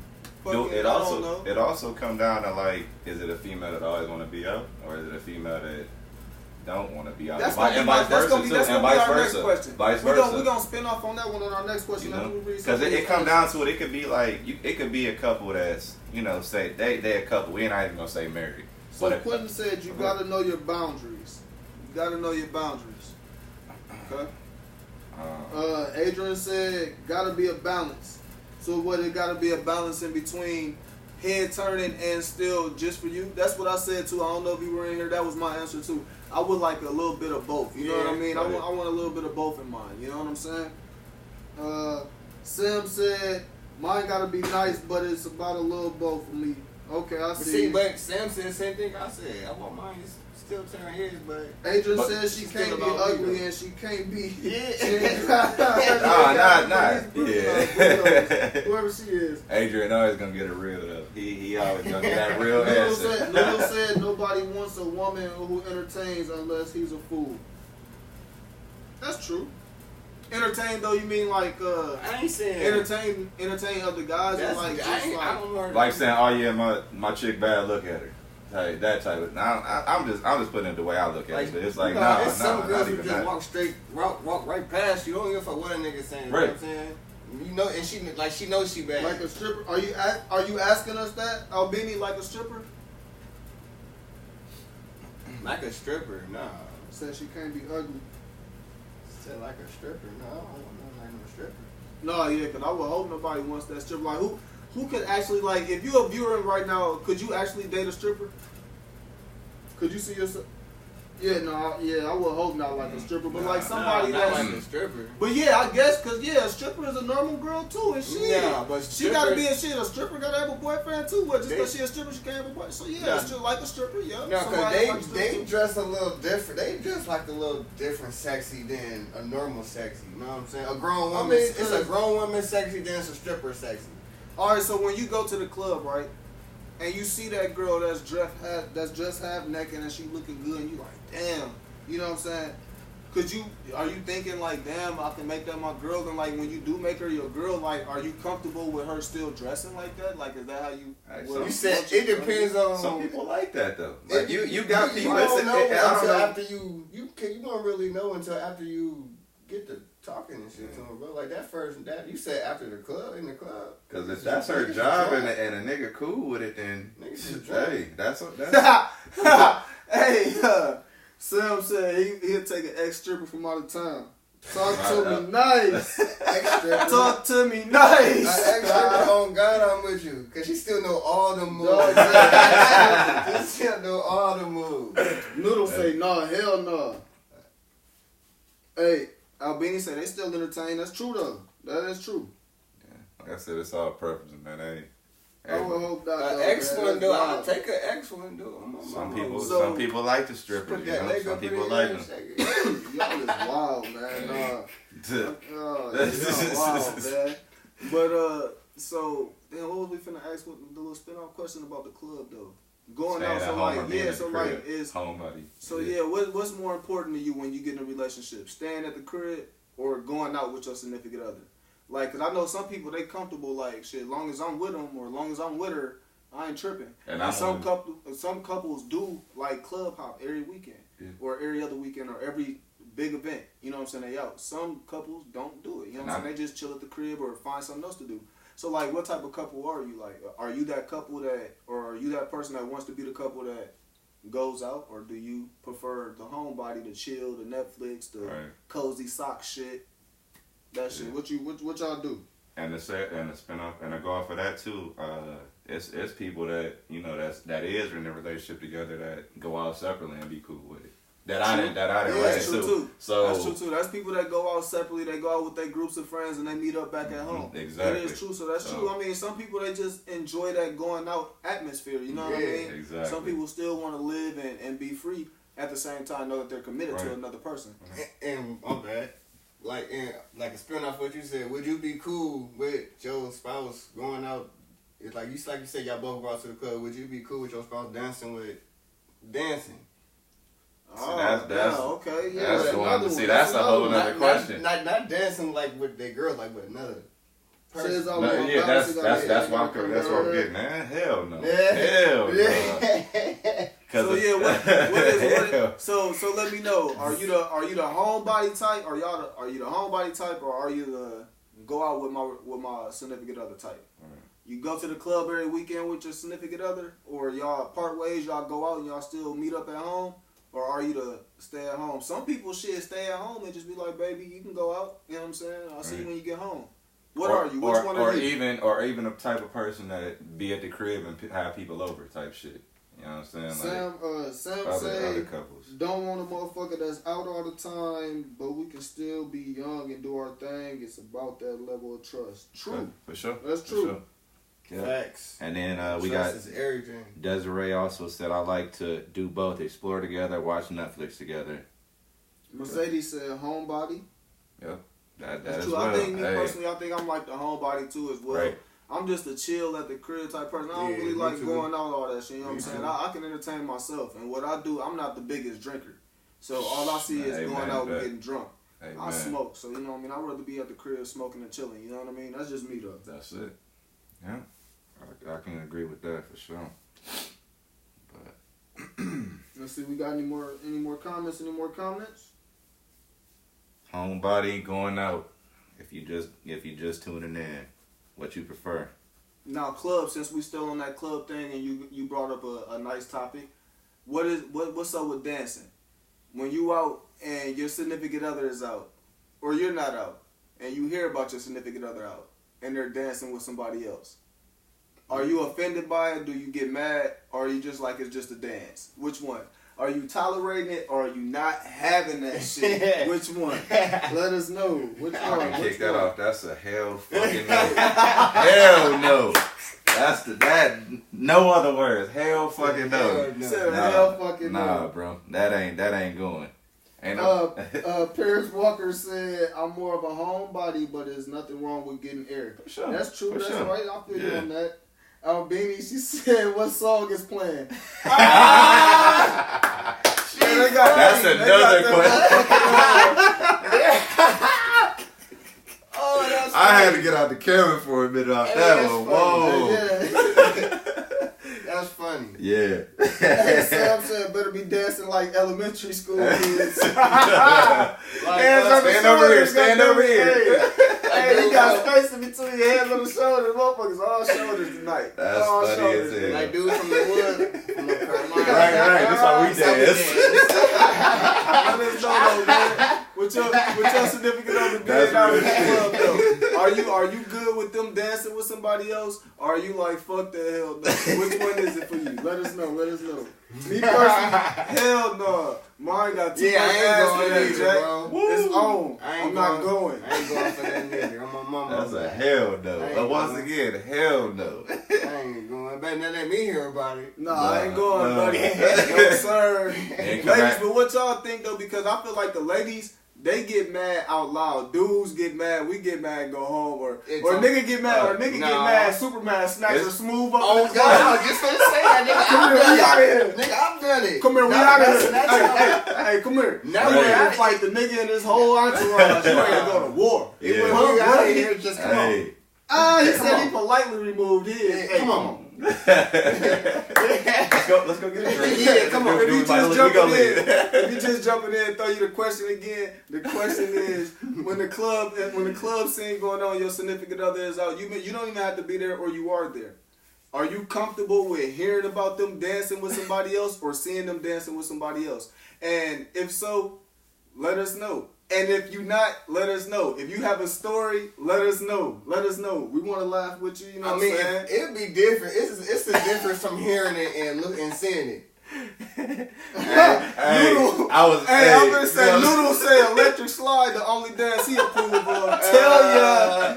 Do fucking, it I don't know. also it also come down to like, is it a female that always want to be out, or is it a female that don't want to be out? That's And vice versa too, and gonna be vice our next versa. question. Vice We're versa. gonna spin off on that one on our next question. You know, Because because it come down to it. It could be like it could be a couple that's, you know, say they a couple. We're not even gonna say married. So But Quentin said you gotta know your boundaries. You gotta know your boundaries. Okay. Adrian said gotta be a balance. So what, it gotta be a balance in between head turning and still just for you? That's what I said too. I don't know if you were in here. That was my answer too. I would like a little bit of both. You know what I mean? right. I want a little bit of both in mine. You know what I'm saying? Sam said mine gotta be nice, but it's about a little both for me. Okay, I But see. see, but Sam said the same thing I said. I want mine to still turn heads, but Adrian But says she it's can't still be about me, ugly though. and she can't be. Yeah. Yeah. Whoever she is. Adrian always gonna get it real though. He always gonna get that real answer. Lil said nobody wants a woman who entertains unless he's a fool. That's true. Entertain though, you mean like I ain't saying entertain other guys, or That's, like just I like don't know. Like saying, "Oh yeah, my chick bad. Look at her." Hey, that type of. I'm just putting it the way I look at it. It's like, it's some girls not who even just that. walk right past you. Don't give a fuck what a nigga saying. You know Right. what I'm saying? You know, and she knows she bad. like a stripper. Are you asking us that, Albini, like a stripper? Like a stripper, nah. Said she can't be ugly. Said like a stripper, no. I don't want nothing like no stripper. No, yeah, because I would hope nobody wants that stripper. Like, who could actually, like, if you're a viewer right now, could you actually date a stripper? Could you see yourself? Yeah, no, I would hope not like a stripper, but like somebody not that's. like a stripper. But yeah, I guess, because yeah, a stripper is a normal girl too, and she. Yeah, but she gotta stripper- be a shit. A stripper gotta have a boyfriend too. What? Just They- because she a stripper, she can't have a boyfriend. So yeah, Yeah. it's just like a stripper. Yeah. No, because Somebody like a they stripper. dress a little different. They dress like a little different sexy than a normal sexy. You know what I'm saying? A grown woman, mean, it's a grown woman sexy than it's a stripper sexy. All right, so when you go to the club, right, and you see that girl that's just half naked and she looking good, and you like, damn, you know what I'm saying? Are you thinking like, damn, I can make that my girl? And like, when you do make her your girl, like, are you comfortable with her still dressing like that? Like, is that how you? Hey, well, You said it depends on. Some people like that though. Like you got You people. don't know I don't until know. after you won't really know until after you get to talking and shit to him, bro. Like that you said after the club in the club. Because if that's her job and a nigga cool with it, then Niggas is drunk. hey, that's Hey, Sam said he'll take an ex stripper from out of town. Talk to me nice. Extra. Talk to me nice. Extra on God, I'm with you. Because she still know all the moves. No, exactly. She still know all the moves. Noodle say, nah, hell no. Hey, Albini say they still entertain. That's true, though. That is true. Like I said, it's all preference, man. I would hope not. An though, excellent man. though. That's I'll take an excellent though. Some people like the strippers. Put You that know? leg Some up in people the like air them. and shake it. Y'all is wild, man. To- Y'all wild, man. But so then what was we finna ask? What the little spin-off question about the club though? Going Staying out, at so home like or being yeah, at so the crib. like is Homebody. so Yeah. yeah. What's more important to you when you get in a relationship? Staying at the crib or going out with your significant other? Like, cause I know some people they comfortable like shit. As long as I'm with them or as long as I'm with her, I ain't tripping. And some couples do like club hop every weekend or every other weekend or every big event. You know what I'm saying? They out. Some couples don't do it. You know what I'm saying? They just chill at the crib or find something else to do. So like, what type of couple are you? Like, are you that couple that, or are you that person that wants to be the couple that goes out, or do you prefer the homebody, the chill, the Netflix, the cozy sock shit, that shit? What y'all do? And the spin off and to go off of that too, it's people that you know that is in a relationship together that go out separately and be cool with it. That I didn't that's true too. So that's true too. That's people that go out separately. They go out with their groups of friends and they meet up back at home. Exactly. That is true. So that's true. I mean, some people they just enjoy that going out atmosphere. You know what I mean? Exactly. Some people still want to live and be free at the same time, know that they're committed to another person. And my bad. Like a spin off what you said, would you be cool with your spouse going out? It's like you said, y'all both go out to the club. Would you be cool with your spouse dancing? So that's okay. Yeah, that's the one. See, that's a whole other question. Not dancing like with their girl, like with another person. That's why I'm getting, man. Hell no. Hell no. So yeah, what is so let me know. Are you the homebody type? Are you the homebody type, or are you the go out with my significant other type? You go to the club every weekend with your significant other, or y'all part ways, y'all go out and y'all still meet up at home, or are you the stay at home? Some people stay at home and just be like, baby, you can go out. You know what I'm saying? I'll see you when you get home. What are you? Which one are you? Or even a type of person that be at the crib and have people over type shit. You know what I'm saying? Sam other couples don't want a motherfucker that's out all the time, but we can still be young and do our thing. It's about that level of trust. True. For sure. That's true. For sure. Yeah. Facts. And then we got Desiree also said, I like to do both, explore together, watch Netflix together. Mercedes said homebody. Yep. That That's as true. well. I think personally, I think I'm like the homebody too as well. Right. I'm just a chill at the crib type person. I don't really like going out all that shit. You know what I'm saying? I can entertain myself. And what I do, I'm not the biggest drinker. So all I see is going out and getting drunk. I smoke. So, you know what I mean? I'd rather be at the crib smoking and chilling. You know what I mean? That's just me though. That's it. Yeah. I can agree with that for sure. But let's see, we got any more comments? Any more comments? Homebody going out. If you just tuning in, what you prefer? Now, club. Since we still on that club thing, and you brought up a nice topic. What's up with dancing? When you out and your significant other is out, or you're not out, and you hear about your significant other out, and they're dancing with somebody else. Are you offended by it? Do you get mad? Or are you just like it's just a dance? Which one? Are you tolerating it, or are you not having that shit? Which one? Let us know. Which one? I can kick that off. That's a hell fucking no. Hell no. That's that. No other words. Hell fucking no. Hell fucking no. Nah, bro. That ain't going. Paris Walker said, I'm more of a homebody, but there's nothing wrong with getting air. For sure. That's true. That's right. I feel you on that. Albini, she said, what song is playing? That's another question. I had to get out the camera for a minute off that one. Whoa. Yeah. That's funny. Yeah. Sam said, better be dancing like elementary school kids. Stand over here. Hey, you got space in between your hands on the shoulders. Motherfuckers, all shoulders tonight. That's all funny shoulders. as hell. Like dude from the wood. From the Right. That's how we dance. Let us know, man. with your significant other being out in the club though, are you good with them dancing with somebody else? Or are you like, fuck the hell no? Which one is it for you? Let us know. Me personally, hell no. Mine got too much ass for that, Jack. It's on. I'm not going. I ain't going for that nigga. I'm my mama. That's a hell no. Once again, hell no. I ain't going. Better not let me hear about it. No, I ain't going, buddy. No, sir. Ladies, but what y'all think though? Because I feel like the ladies, they get mad out loud. Dudes get mad. We get mad and go home. Or nigga get mad. Get mad. Superman snatch her smooth up. Oh, God. I was just going to say that, nigga. Come here. We out here. Nigga, I've done it. Come here. We out here. Hey, come here. Now you ready to fight the nigga and his whole entourage. You ready to go to war. Yeah. We out here. Just come on. He said he politely removed his. Hey, come on. Let's go get it. Yeah, come on. If you just jumping in and throw you the question again, the question is when the club scene going on, your significant other is out. You don't even have to be there, or you are there. Are you comfortable with hearing about them dancing with somebody else or seeing them dancing with somebody else? And if so, let us know. And if you not, let us know. If you have a story, let us know. We want to laugh with you. You know what I'm saying? It'll be different. It's the difference from hearing it and seeing it. I'm gonna say Noodle say electric slide the only dance he approve of. Tell ya.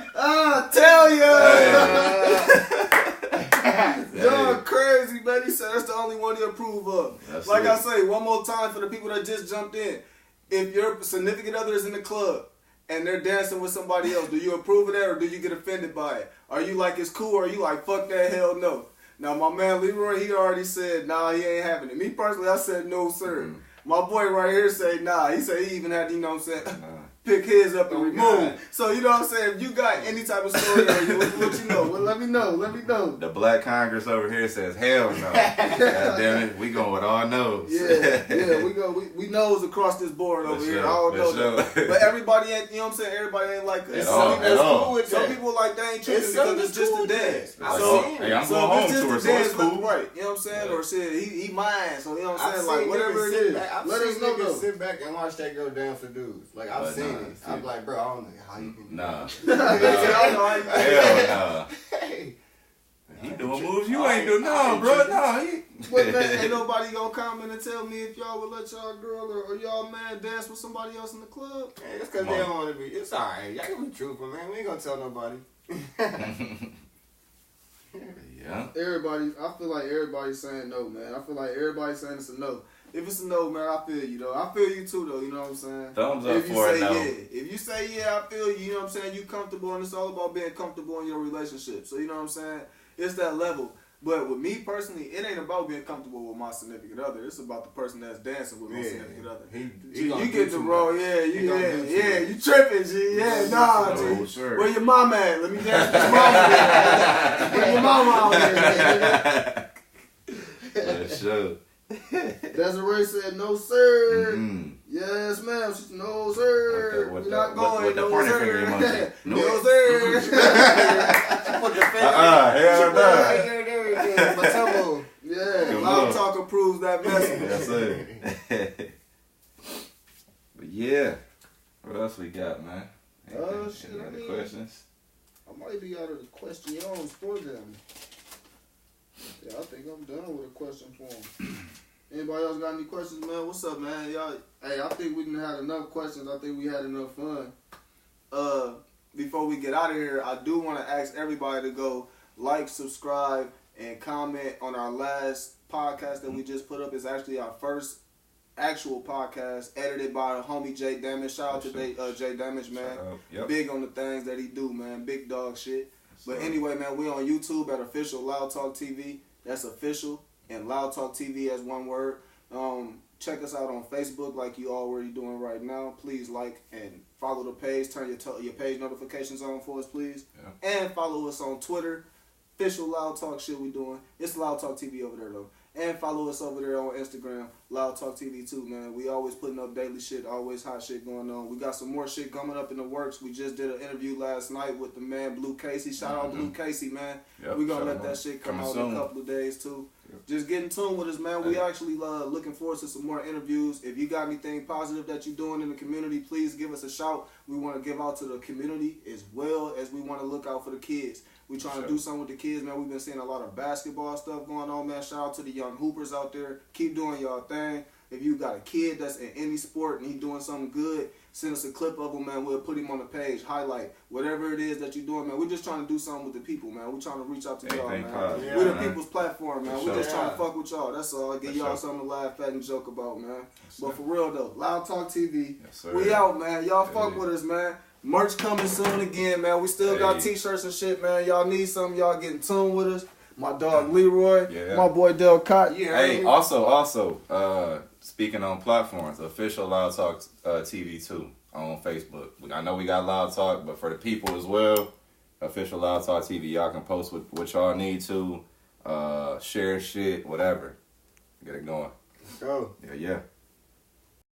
Dog crazy, man. He said that's the only one he approve of. That's like it. I say, one more time for the people that just jumped in. If your significant other is in the club and they're dancing with somebody else, do you approve of that or do you get offended by it? Are you like, it's cool, or are you like, fuck that, hell no? Now, my man Leroy, he already said, nah, he ain't having it. Me personally, I said, no, sir. Mm-hmm. My boy right here say, nah. He said he even had, you know what I'm saying, pick his up and remove. So, you know what I'm saying? If you got any type of story on you, what you know? Well, let me know. The Black Congress over here says, hell no. God damn it. We going with all no's. Yeah, we knows across this board over here. I don't know that. But everybody ain't, you know what I'm saying? Everybody ain't like us. Some people like they ain't tripping because it's just a dance. I'm going home to her, so it's cool. Right, you know what I'm saying? Or shit, he mine, so you know what I'm saying? Like, whatever it is. Let us know though. Sit back and watch that girl dance for dudes. Like, I've seen it. I'm like, bro, I don't know how you can do that. Hell no. He doing moves you ain't doing. No, bro, no. But man, ain't nobody gonna comment and tell me if y'all would let y'all girl or y'all man dance with somebody else in the club. Hey, that's because they don't want to be. It's alright. Y'all can be truthful, man. We ain't gonna tell nobody. Yeah. I feel like everybody's saying no, man. I feel like everybody's saying it's a no. If it's a no, man, I feel you, though. I feel you, too, though. You know what I'm saying? Thumbs up for it, no. If you say, yeah, I feel you, you know what I'm saying? You comfortable, and it's all about being comfortable in your relationship. So, you know what I'm saying? It's that level. But with me, personally, it ain't about being comfortable with my significant other. It's about the person that's dancing with my significant other. You get the role, you tripping, G. Yeah, nah, G. Sure. Where your mama at? Let me dance with your mama. Where your mama out there? Sure. Desiree said, no, sir. Mm-hmm. Yes, ma'am. She said, no, sir. We're not going. With the pointer finger emoji. No, sir. Put the finger. Hell no. Yeah, Loud Talk approves that message. That's it. But yeah, what else we got, man? Shit, any other questions? I might be out of the questions for them. Yeah, I think I'm done with a question for them. Anybody else got any questions, man? What's up, man? Y'all, hey, I think we done had enough questions. I think we had enough fun. Before we get out of here, I do want to ask everybody to go like, subscribe, and comment on our last podcast that we just put up. It's actually our first actual podcast edited by the homie Jay Damage. Shout out to Jay Damage, man. Yep. Big on the things that he do, man. Big dog shit. But anyway, man, we on YouTube at Official Loud Talk TV. That's official. And Loud Talk TV as one word. Check us out on Facebook like you already doing right now. Please like and follow the page. Turn your page notifications on for us, please. Yeah. And follow us on Twitter. Official Loud Talk shit we doing. It's Loud Talk TV over there, though. And follow us over there on Instagram, Loud Talk TV too, man. We always putting up daily shit, always hot shit going on. We got some more shit coming up in the works. We just did an interview last night with the man Blue Casey. Shout out Blue Casey, man. Yep, we gonna let that shit come out in a couple of days too. Just get in tune with us, man. We actually looking forward to some more interviews. If you got anything positive that you're doing in the community, please give us a shout. We want to give out to the community as well as we want to look out for the kids. We trying to do something with the kids, man. We've been seeing a lot of basketball stuff going on, man. Shout out to the young hoopers out there. Keep doing y'all thing. If you got a kid that's in any sport and he doing something good, send us a clip of him, man. We'll put him on the page, highlight whatever it is that you're doing, man. We're just trying to do something with the people, man. We're trying to reach out to y'all, man. We're the people's platform, man. We're just trying to fuck with y'all. That's all. Give y'all something to laugh at and joke about, man. But for real though, Loud Talk TV, we out, man. Y'all fuck with us, man. Merch coming soon again, man. We still got t-shirts and shit, man. Y'all need something, y'all get in tune with us. My dog Leroy, my boy Del Cott. Hey, also, speaking on platforms, official Loud Talk TV too on Facebook. I know we got Loud Talk, but for the people as well, official Loud Talk TV. Y'all can post what y'all need to, share shit, whatever. Get it going. Let's go. Yeah.